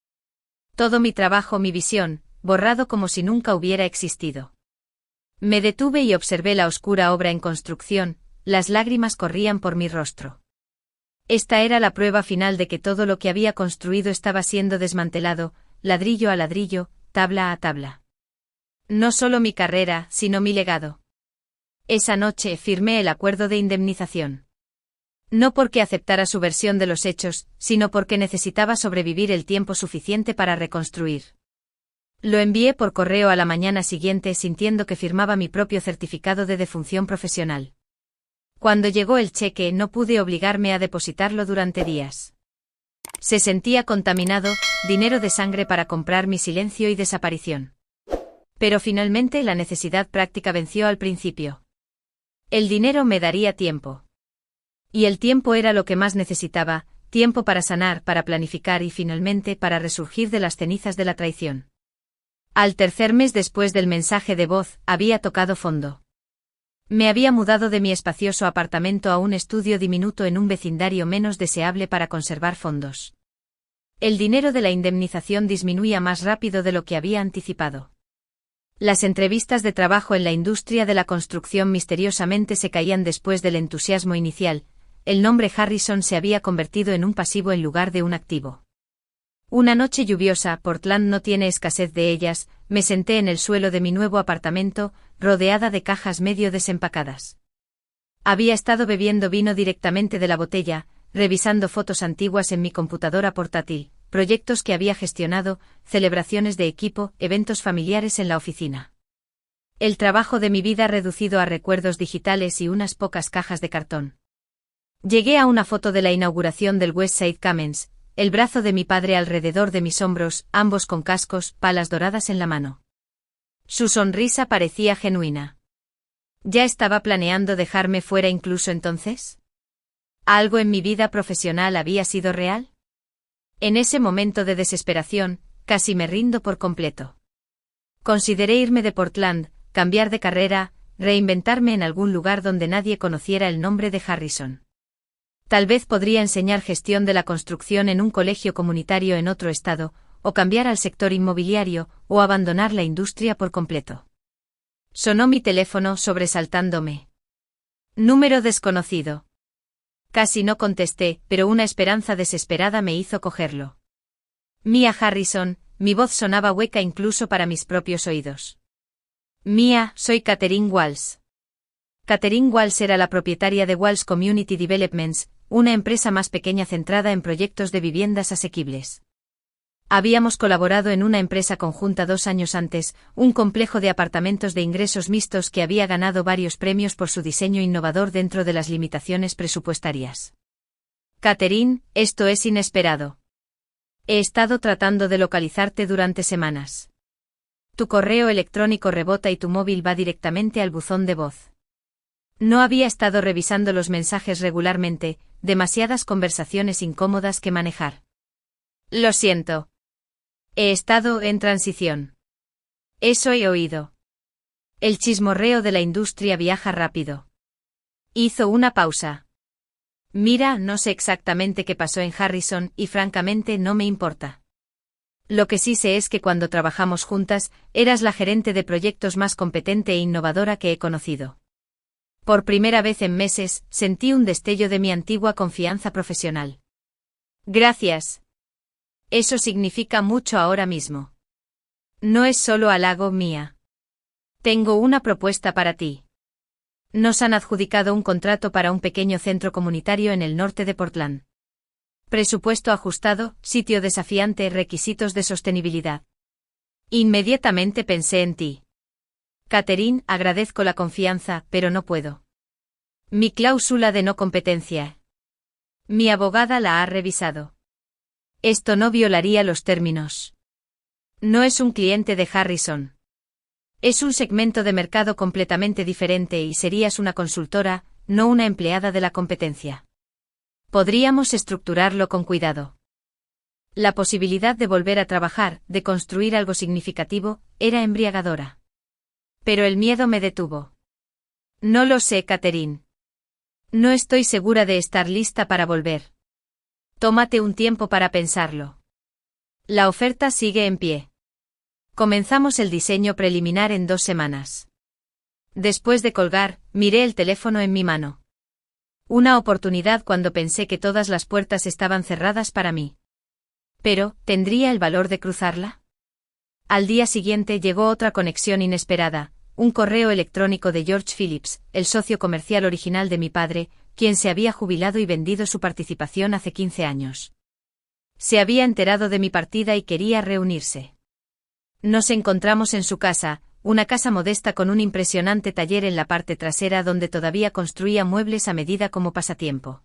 A: Todo mi trabajo, mi visión, borrado como si nunca hubiera existido. Me detuve y observé la oscura obra en construcción, las lágrimas corrían por mi rostro. Esta era la prueba final de que todo lo que había construido estaba siendo desmantelado, ladrillo a ladrillo, tabla a tabla. No solo mi carrera, sino mi legado. Esa noche firmé el acuerdo de indemnización. No porque aceptara su versión de los hechos, sino porque necesitaba sobrevivir el tiempo suficiente para reconstruir. Lo envié por correo a la mañana siguiente sintiendo que firmaba mi propio certificado de defunción profesional. Cuando llegó el cheque no pude obligarme a depositarlo durante días. Se sentía contaminado, dinero de sangre para comprar mi silencio y desaparición. Pero finalmente la necesidad práctica venció al principio. El dinero me daría tiempo. Y el tiempo era lo que más necesitaba, tiempo para sanar, para planificar y finalmente para resurgir de las cenizas de la traición. Al tercer mes después del mensaje de voz, había tocado fondo. Me había mudado de mi espacioso apartamento a un estudio diminuto en un vecindario menos deseable para conservar fondos. El dinero de la indemnización disminuía más rápido de lo que había anticipado. Las entrevistas de trabajo en la industria de la construcción misteriosamente se caían después del entusiasmo inicial. El nombre Harrison se había convertido en un pasivo en lugar de un activo. Una noche lluviosa, Portland no tiene escasez de ellas, me senté en el suelo de mi nuevo apartamento, rodeada de cajas medio desempacadas. Había estado bebiendo vino directamente de la botella, revisando fotos antiguas en mi computadora portátil, proyectos que había gestionado, celebraciones de equipo, eventos familiares en la oficina. El trabajo de mi vida reducido a recuerdos digitales y unas pocas cajas de cartón. Llegué a una foto de la inauguración del Westside Commons, el brazo de mi padre alrededor de mis hombros, ambos con cascos, palas doradas en la mano. Su sonrisa parecía genuina. ¿Ya estaba planeando dejarme fuera incluso entonces? ¿Algo en mi vida profesional había sido real? En ese momento de desesperación, casi me rindo por completo. Consideré irme de Portland, cambiar de carrera, reinventarme en algún lugar donde nadie conociera el nombre de Harrison. Tal vez podría enseñar gestión de la construcción en un colegio comunitario en otro estado, o cambiar al sector inmobiliario, o abandonar la industria por completo. Sonó mi teléfono sobresaltándome. Número desconocido. Casi no contesté, pero una esperanza desesperada me hizo cogerlo. Mia Harrison, mi voz sonaba hueca incluso para mis propios oídos. Mia, soy Katherine Walsh. Katherine Walsh era la propietaria de Walsh Community Developments, una empresa más pequeña centrada en proyectos de viviendas asequibles. Habíamos colaborado en una empresa conjunta 2 años antes, un complejo de apartamentos de ingresos mixtos que había ganado varios premios por su diseño innovador dentro de las limitaciones presupuestarias. Katherine, esto es inesperado. He estado tratando de localizarte durante semanas. Tu correo electrónico rebota y tu móvil va directamente al buzón de voz. No había estado revisando los mensajes regularmente, demasiadas conversaciones incómodas que manejar. Lo siento. He estado en transición. Eso he oído. El chismorreo de la industria viaja rápido. Hizo una pausa. Mira, no sé exactamente qué pasó en Harrison y francamente no me importa. Lo que sí sé es que cuando trabajamos juntas, eras la gerente de proyectos más competente e innovadora que he conocido. Por primera vez en meses, sentí un destello de mi antigua confianza profesional. Gracias. Eso significa mucho ahora mismo. No es solo halago mía. Tengo una propuesta para ti. Nos han adjudicado un contrato para un pequeño centro comunitario en el norte de Portland. Presupuesto ajustado, sitio desafiante, requisitos de sostenibilidad. Inmediatamente pensé en ti. Katherine, agradezco la confianza, pero no puedo. Mi cláusula de no competencia. Mi abogada la ha revisado. Esto no violaría los términos. No es un cliente de Harrison. Es un segmento de mercado completamente diferente y serías una consultora, no una empleada de la competencia. Podríamos estructurarlo con cuidado. La posibilidad de volver a trabajar, de construir algo significativo, era embriagadora. Pero el miedo me detuvo. No lo sé, Katherine. No estoy segura de estar lista para volver. Tómate un tiempo para pensarlo. La oferta sigue en pie. Comenzamos el diseño preliminar en 2 semanas. Después de colgar, miré el teléfono en mi mano. Una oportunidad cuando pensé que todas las puertas estaban cerradas para mí. Pero, ¿tendría el valor de cruzarla? Al día siguiente llegó otra conexión inesperada, un correo electrónico de George Phillips, el socio comercial original de mi padre, quien se había jubilado y vendido su participación hace 15 años. Se había enterado de mi partida y quería reunirse. Nos encontramos en su casa, una casa modesta con un impresionante taller en la parte trasera donde todavía construía muebles a medida como pasatiempo.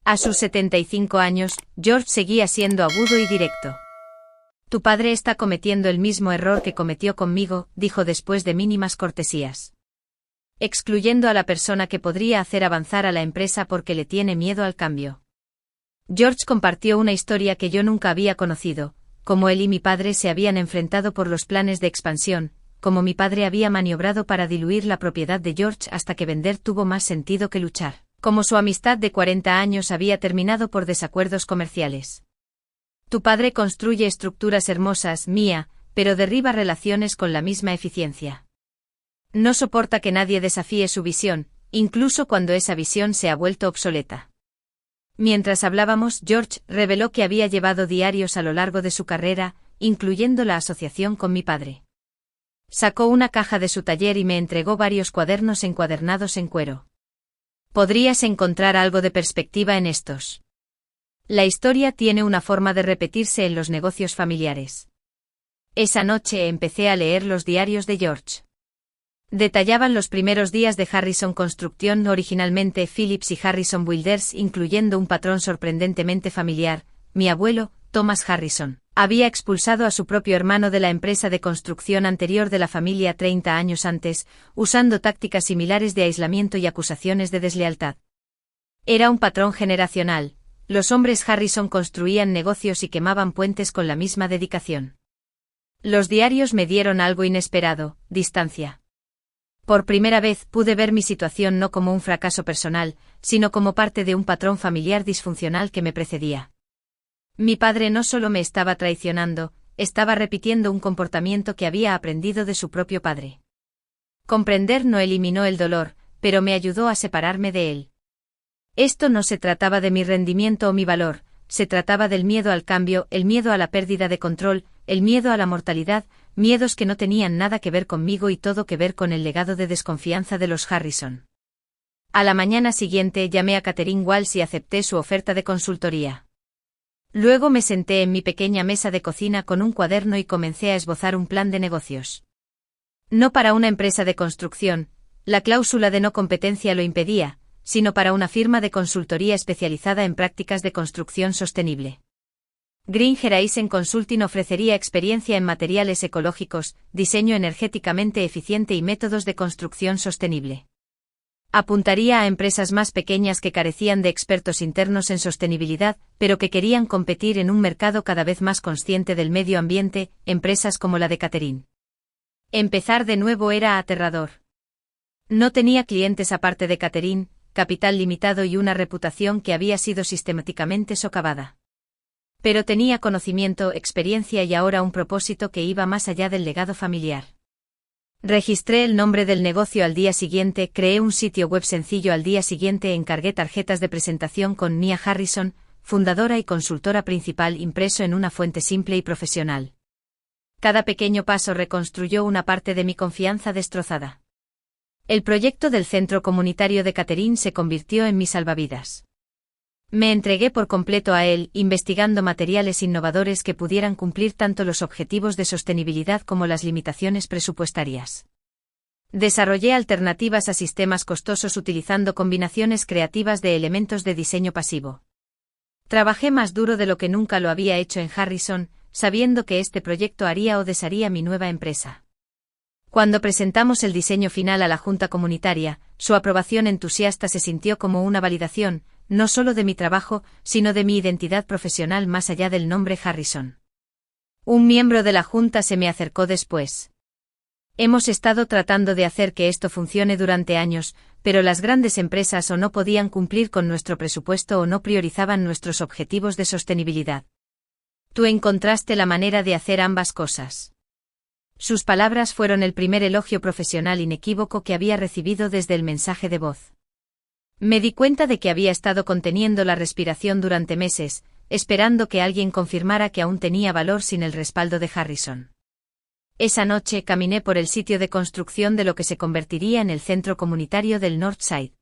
A: A sus 75 años, George seguía siendo agudo y directo. Tu padre está cometiendo el mismo error que cometió conmigo, dijo después de mínimas cortesías. Excluyendo a la persona que podría hacer avanzar a la empresa porque le tiene miedo al cambio. George compartió una historia que yo nunca había conocido, cómo él y mi padre se habían enfrentado por los planes de expansión, cómo mi padre había maniobrado para diluir la propiedad de George hasta que vender tuvo más sentido que luchar, cómo su amistad de 40 años había terminado por desacuerdos comerciales. Tu padre construye estructuras hermosas, Mia, pero derriba relaciones con la misma eficiencia. No soporta que nadie desafíe su visión, incluso cuando esa visión se ha vuelto obsoleta. Mientras hablábamos, George reveló que había llevado diarios a lo largo de su carrera, incluyendo la asociación con mi padre. Sacó una caja de su taller y me entregó varios cuadernos encuadernados en cuero. Podrías encontrar algo de perspectiva en estos. La historia tiene una forma de repetirse en los negocios familiares. Esa noche empecé a leer los diarios de George. Detallaban los primeros días de Harrison Construction, originalmente Phillips y Harrison Builders, incluyendo un patrón sorprendentemente familiar. Mi abuelo, Thomas Harrison, había expulsado a su propio hermano de la empresa de construcción anterior de la familia 30 años antes, usando tácticas similares de aislamiento y acusaciones de deslealtad. Era un patrón generacional. Los hombres Harrison construían negocios y quemaban puentes con la misma dedicación. Los diarios me dieron algo inesperado: distancia. Por primera vez pude ver mi situación no como un fracaso personal, sino como parte de un patrón familiar disfuncional que me precedía. Mi padre no solo me estaba traicionando, estaba repitiendo un comportamiento que había aprendido de su propio padre. Comprender no eliminó el dolor, pero me ayudó a separarme de él. Esto no se trataba de mi rendimiento o mi valor, se trataba del miedo al cambio, el miedo a la pérdida de control, el miedo a la mortalidad, miedos que no tenían nada que ver conmigo y todo que ver con el legado de desconfianza de los Harrison. A la mañana siguiente llamé a Catherine Walsh y acepté su oferta de consultoría. Luego me senté en mi pequeña mesa de cocina con un cuaderno y comencé a esbozar un plan de negocios. No para una empresa de construcción, la cláusula de no competencia lo impedía, sino para una firma de consultoría especializada en prácticas de construcción sostenible. Green Horizon Consulting ofrecería experiencia en materiales ecológicos, diseño energéticamente eficiente y métodos de construcción sostenible. Apuntaría a empresas más pequeñas que carecían de expertos internos en sostenibilidad, pero que querían competir en un mercado cada vez más consciente del medio ambiente, empresas como la de Catherine. Empezar de nuevo era aterrador. No tenía clientes aparte de Catherine, capital limitado y una reputación que había sido sistemáticamente socavada. Pero tenía conocimiento, experiencia y ahora un propósito que iba más allá del legado familiar. Registré el nombre del negocio al día siguiente, creé un sitio web sencillo al día siguiente, encargué tarjetas de presentación con Mia Harrison, fundadora y consultora principal, impreso en una fuente simple y profesional. Cada pequeño paso reconstruyó una parte de mi confianza destrozada. El proyecto del centro comunitario de Catherine se convirtió en mi salvavidas. Me entregué por completo a él, investigando materiales innovadores que pudieran cumplir tanto los objetivos de sostenibilidad como las limitaciones presupuestarias. Desarrollé alternativas a sistemas costosos utilizando combinaciones creativas de elementos de diseño pasivo. Trabajé más duro de lo que nunca lo había hecho en Harrison, sabiendo que este proyecto haría o desharía mi nueva empresa. Cuando presentamos el diseño final a la Junta Comunitaria, su aprobación entusiasta se sintió como una validación, no solo de mi trabajo, sino de mi identidad profesional más allá del nombre Harrison. Un miembro de la Junta se me acercó después. Hemos estado tratando de hacer que esto funcione durante años, pero las grandes empresas o no podían cumplir con nuestro presupuesto o no priorizaban nuestros objetivos de sostenibilidad. Tú encontraste la manera de hacer ambas cosas. Sus palabras fueron el primer elogio profesional inequívoco que había recibido desde el mensaje de voz. Me di cuenta de que había estado conteniendo la respiración durante meses, esperando que alguien confirmara que aún tenía valor sin el respaldo de Harrison. Esa noche caminé por el sitio de construcción de lo que se convertiría en el centro comunitario del Northside.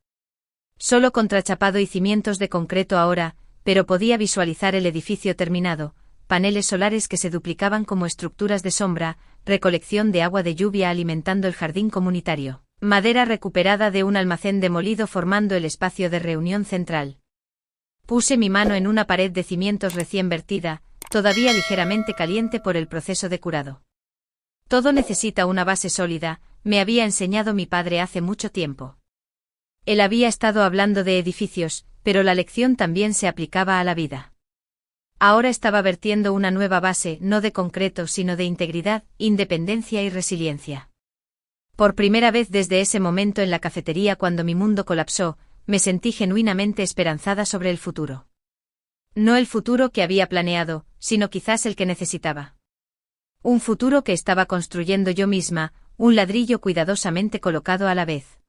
A: Solo contrachapado y cimientos de concreto ahora, pero podía visualizar el edificio terminado, paneles solares que se duplicaban como estructuras de sombra, recolección de agua de lluvia alimentando el jardín comunitario, madera recuperada de un almacén demolido formando el espacio de reunión central. Puse mi mano en una pared de cimientos recién vertida, todavía ligeramente caliente por el proceso de curado. Todo necesita una base sólida, me había enseñado mi padre hace mucho tiempo. Él había estado hablando de edificios, pero la lección también se aplicaba a la vida. Ahora estaba vertiendo una nueva base, no de concreto sino de integridad, independencia y resiliencia. Por primera vez desde ese momento en la cafetería cuando mi mundo colapsó, me sentí genuinamente esperanzada sobre el futuro. No el futuro que había planeado, sino quizás el que necesitaba. Un futuro que estaba construyendo yo misma, un ladrillo cuidadosamente colocado a la vez.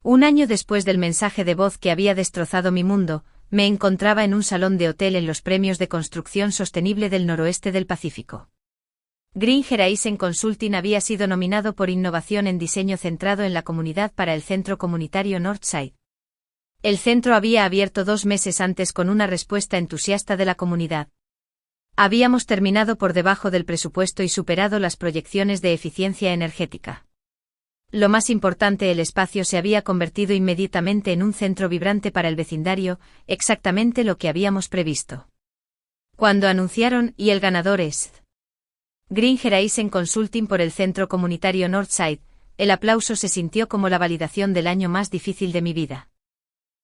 A: Un año después del mensaje de voz que había destrozado mi mundo, me encontraba en un salón de hotel en los premios de construcción sostenible del noroeste del Pacífico. Green Horizon Consulting había sido nominado por innovación en diseño centrado en la comunidad para el centro comunitario Northside. El centro había abierto 2 meses antes con una respuesta entusiasta de la comunidad. Habíamos terminado por debajo del presupuesto y superado las proyecciones de eficiencia energética. Lo más importante, el espacio se había convertido inmediatamente en un centro vibrante para el vecindario, exactamente lo que habíamos previsto. Cuando anunciaron, y el ganador es Green Horizon Consulting por el centro comunitario Northside, el aplauso se sintió como la validación del año más difícil de mi vida.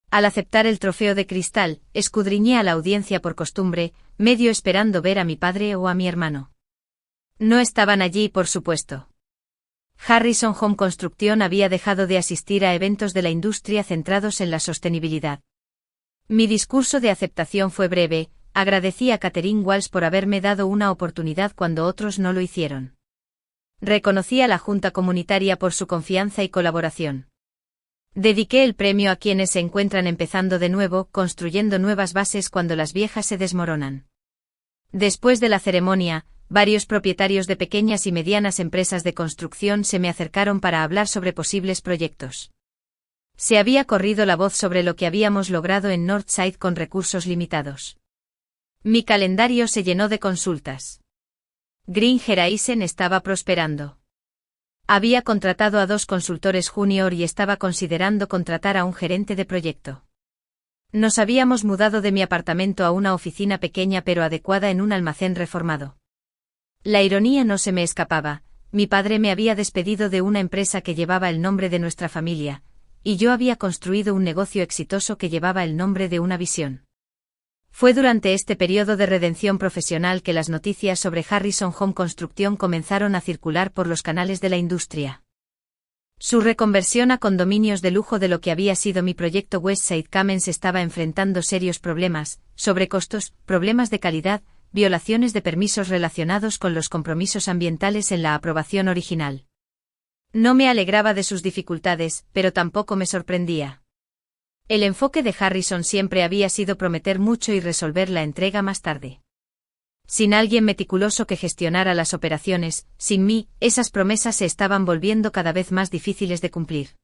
A: Al aceptar el trofeo de cristal, escudriñé a la audiencia por costumbre, medio esperando ver a mi padre o a mi hermano. No estaban allí, por supuesto. Harrison Home Construction había dejado de asistir a eventos de la industria centrados en la sostenibilidad. Mi discurso de aceptación fue breve, agradecí a Catherine Walsh por haberme dado una oportunidad cuando otros no lo hicieron. Reconocí a la Junta Comunitaria por su confianza y colaboración. Dediqué el premio a quienes se encuentran empezando de nuevo, construyendo nuevas bases cuando las viejas se desmoronan. Después de la ceremonia, varios propietarios de pequeñas y medianas empresas de construcción se me acercaron para hablar sobre posibles proyectos. Se había corrido la voz sobre lo que habíamos logrado en Northside con recursos limitados. Mi calendario se llenó de consultas. Green Horizon estaba prosperando. Había contratado a 2 consultores junior y estaba considerando contratar a un gerente de proyecto. Nos habíamos mudado de mi apartamento a una oficina pequeña pero adecuada en un almacén reformado. La ironía no se me escapaba, mi padre me había despedido de una empresa que llevaba el nombre de nuestra familia, y yo había construido un negocio exitoso que llevaba el nombre de una visión. Fue durante este periodo de redención profesional que las noticias sobre Harrison Home Construction comenzaron a circular por los canales de la industria. Su reconversión a condominios de lujo de lo que había sido mi proyecto Westside Commons estaba enfrentando serios problemas, sobrecostos, problemas de calidad, violaciones de permisos relacionados con los compromisos ambientales en la aprobación original. No me alegraba de sus dificultades, pero tampoco me sorprendía. El enfoque de Harrison siempre había sido prometer mucho y resolver la entrega más tarde. Sin alguien meticuloso que gestionara las operaciones, sin mí, esas promesas se estaban volviendo cada vez más difíciles de cumplir.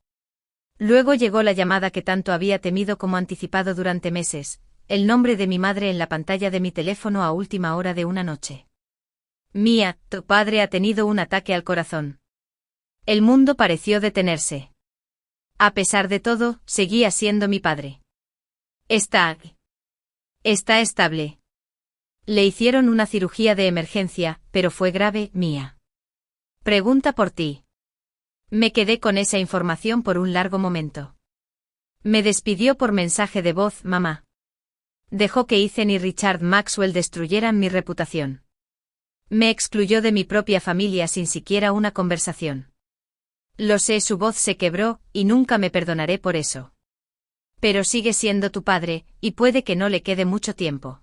A: Luego llegó la llamada que tanto había temido como anticipado durante meses, el nombre de mi madre en la pantalla de mi teléfono a última hora de una noche. Mía, tu padre ha tenido un ataque al corazón. El mundo pareció detenerse. A pesar de todo, seguía siendo mi padre. Está estable. Le hicieron una cirugía de emergencia, pero fue grave, Mía. Pregunta por ti. Me quedé con esa información por un largo momento. Me despidió por mensaje de voz, mamá. Dejó que Ethan y Richard Maxwell destruyeran mi reputación. Me excluyó de mi propia familia sin siquiera una conversación. Lo sé, su voz se quebró, y nunca me perdonaré por eso. Pero sigue siendo tu padre, y puede que no le quede mucho tiempo.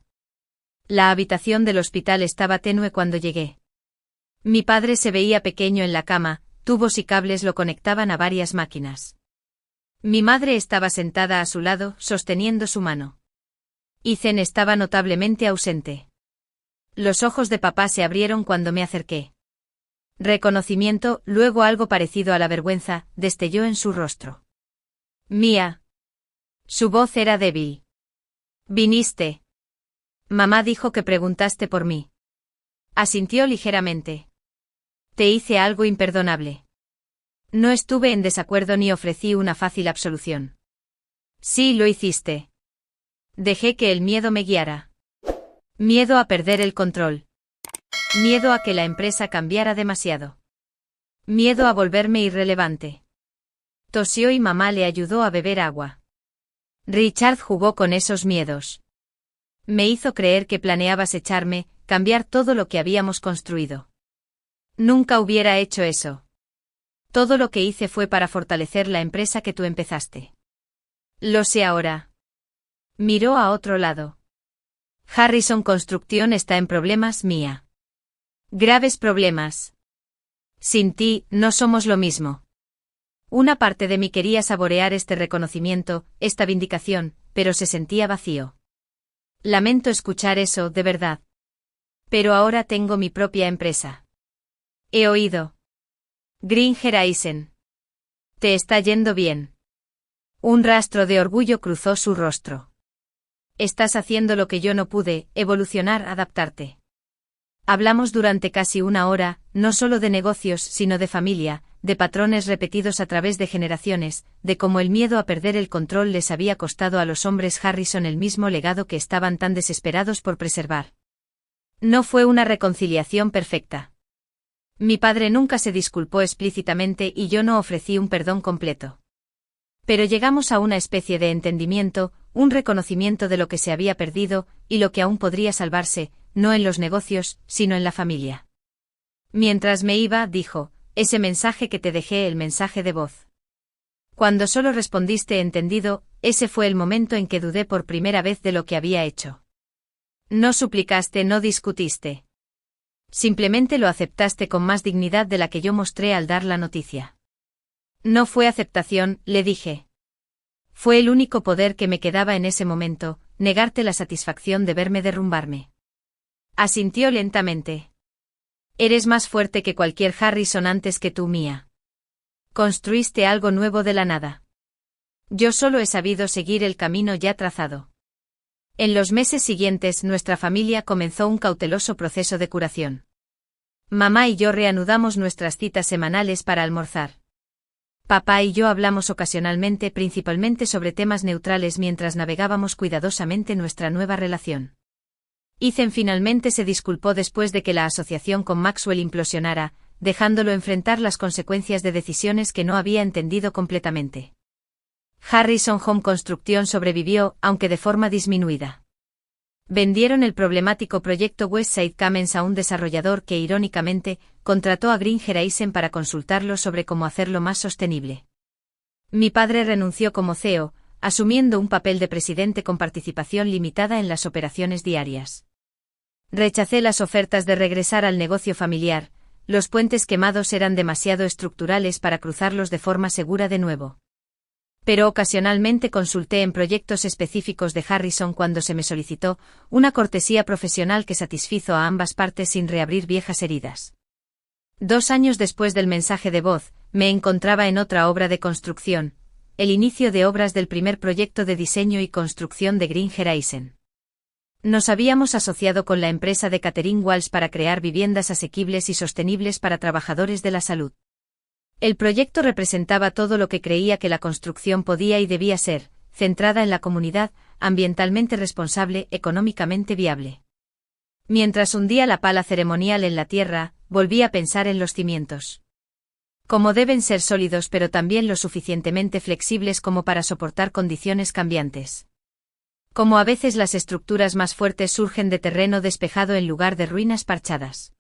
A: La habitación del hospital estaba tenue cuando llegué. Mi padre se veía pequeño en la cama, tubos y cables lo conectaban a varias máquinas. Mi madre estaba sentada a su lado, sosteniendo su mano. Ethan estaba notablemente ausente. Los ojos de papá se abrieron cuando me acerqué. Reconocimiento, luego algo parecido a la vergüenza, destelló en su rostro. Mía. Su voz era débil. ¿Viniste? Mamá dijo que preguntaste por mí. Asintió ligeramente. Te hice algo imperdonable. No estuve en desacuerdo ni ofrecí una fácil absolución. Sí, lo hiciste. Dejé que el miedo me guiara. Miedo a perder el control. Miedo a que la empresa cambiara demasiado. Miedo a volverme irrelevante. Tosió y mamá le ayudó a beber agua. Richard jugó con esos miedos. Me hizo creer que planeabas echarme, cambiar todo lo que habíamos construido. Nunca hubiera hecho eso. Todo lo que hice fue para fortalecer la empresa que tú empezaste. Lo sé ahora. Miró a otro lado. Harrison Construction está en problemas, Mia. Graves problemas. Sin ti, no somos lo mismo. Una parte de mí quería saborear este reconocimiento, esta vindicación, pero se sentía vacío. Lamento escuchar eso, de verdad. Pero ahora tengo mi propia empresa. He oído. Gringer Eisen. Te está yendo bien. Un rastro de orgullo cruzó su rostro. Estás haciendo lo que yo no pude, evolucionar, adaptarte. Hablamos durante casi una hora, no solo de negocios, sino de familia, de patrones repetidos a través de generaciones, de cómo el miedo a perder el control les había costado a los hombres Harrison el mismo legado que estaban tan desesperados por preservar. No fue una reconciliación perfecta. Mi padre nunca se disculpó explícitamente y yo no ofrecí un perdón completo. Pero llegamos a una especie de entendimiento, un reconocimiento de lo que se había perdido, y lo que aún podría salvarse, no en los negocios, sino en la familia. Mientras me iba, dijo, ese mensaje que te dejé, el mensaje de voz. Cuando solo respondiste entendido, ese fue el momento en que dudé por primera vez de lo que había hecho. No suplicaste, no discutiste. Simplemente lo aceptaste con más dignidad de la que yo mostré al dar la noticia. No fue aceptación, le dije. Fue el único poder que me quedaba en ese momento, negarte la satisfacción de verme derrumbarme. Asintió lentamente. Eres más fuerte que cualquier Harrison antes que tú, Mia. Construiste algo nuevo de la nada. Yo solo he sabido seguir el camino ya trazado. En los meses siguientes nuestra familia comenzó un cauteloso proceso de curación. Mamá y yo reanudamos nuestras citas semanales para almorzar. Papá y yo hablamos ocasionalmente, principalmente sobre temas neutrales mientras navegábamos cuidadosamente nuestra nueva relación. Ethan finalmente se disculpó después de que la asociación con Maxwell implosionara, dejándolo enfrentar las consecuencias de decisiones que no había entendido completamente. Harrison Home Construction sobrevivió, aunque de forma disminuida. Vendieron el problemático proyecto Westside Commons a un desarrollador que, irónicamente, contrató a Gringer Eisen para consultarlo sobre cómo hacerlo más sostenible. Mi padre renunció como CEO, asumiendo un papel de presidente con participación limitada en las operaciones diarias. Rechacé las ofertas de regresar al negocio familiar, los puentes quemados eran demasiado estructurales para cruzarlos de forma segura de nuevo. Pero ocasionalmente consulté en proyectos específicos de Harrison cuando se me solicitó, una cortesía profesional que satisfizo a ambas partes sin reabrir viejas heridas. 2 años después del mensaje de voz, me encontraba en otra obra de construcción, el inicio de obras del primer proyecto de diseño y construcción de Gringer Eisen. Nos habíamos asociado con la empresa de Catherine Walsh para crear viviendas asequibles y sostenibles para trabajadores de la salud. El proyecto representaba todo lo que creía que la construcción podía y debía ser, centrada en la comunidad, ambientalmente responsable, económicamente viable. Mientras hundía la pala ceremonial en la tierra, volví a pensar en los cimientos. Como deben ser sólidos pero también lo suficientemente flexibles como para soportar condiciones cambiantes. Como a veces las estructuras más fuertes surgen de terreno despejado en lugar de ruinas parchadas.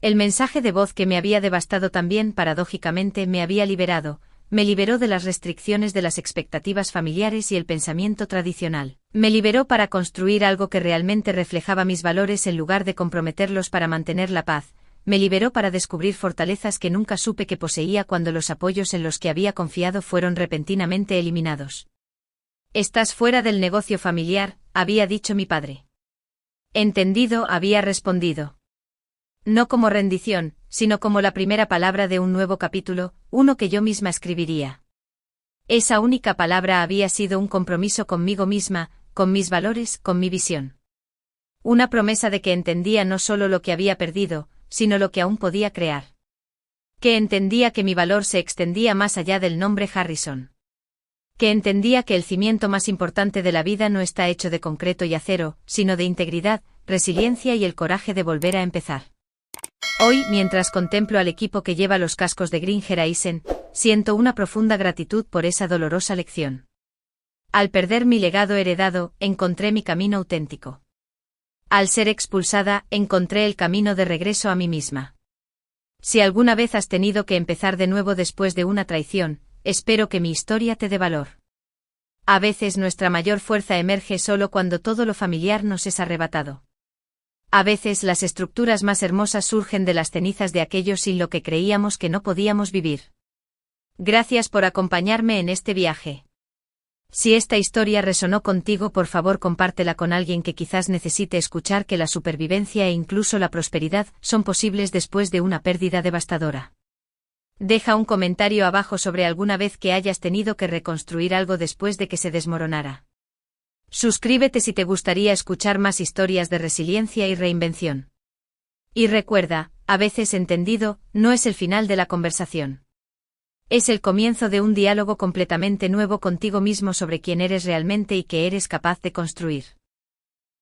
A: El mensaje de voz que me había devastado también, paradójicamente, me había liberado, me liberó de las restricciones de las expectativas familiares y el pensamiento tradicional. Me liberó para construir algo que realmente reflejaba mis valores en lugar de comprometerlos para mantener la paz. Me liberó para descubrir fortalezas que nunca supe que poseía cuando los apoyos en los que había confiado fueron repentinamente eliminados. Estás fuera del negocio familiar, había dicho mi padre. Entendido, había respondido. No como rendición, sino como la primera palabra de un nuevo capítulo, uno que yo misma escribiría. Esa única palabra había sido un compromiso conmigo misma, con mis valores, con mi visión. Una promesa de que entendía no solo lo que había perdido, sino lo que aún podía crear. Que entendía que mi valor se extendía más allá del nombre Harrison. Que entendía que el cimiento más importante de la vida no está hecho de concreto y acero, sino de integridad, resiliencia y el coraje de volver a empezar. Hoy, mientras contemplo al equipo que lleva los cascos de Grainger Eisen, siento una profunda gratitud por esa dolorosa lección. Al perder mi legado heredado, encontré mi camino auténtico. Al ser expulsada, encontré el camino de regreso a mí misma. Si alguna vez has tenido que empezar de nuevo después de una traición, espero que mi historia te dé valor. A veces nuestra mayor fuerza emerge solo cuando todo lo familiar nos es arrebatado. A veces las estructuras más hermosas surgen de las cenizas de aquello sin lo que creíamos que no podíamos vivir. Gracias por acompañarme en este viaje. Si esta historia resonó contigo, por favor compártela con alguien que quizás necesite escuchar que la supervivencia e incluso la prosperidad son posibles después de una pérdida devastadora. Deja un comentario abajo sobre alguna vez que hayas tenido que reconstruir algo después de que se desmoronara. Suscríbete si te gustaría escuchar más historias de resiliencia y reinvención. Y recuerda, a veces entendido, no es el final de la conversación. Es el comienzo de un diálogo completamente nuevo contigo mismo sobre quién eres realmente y qué eres capaz de construir.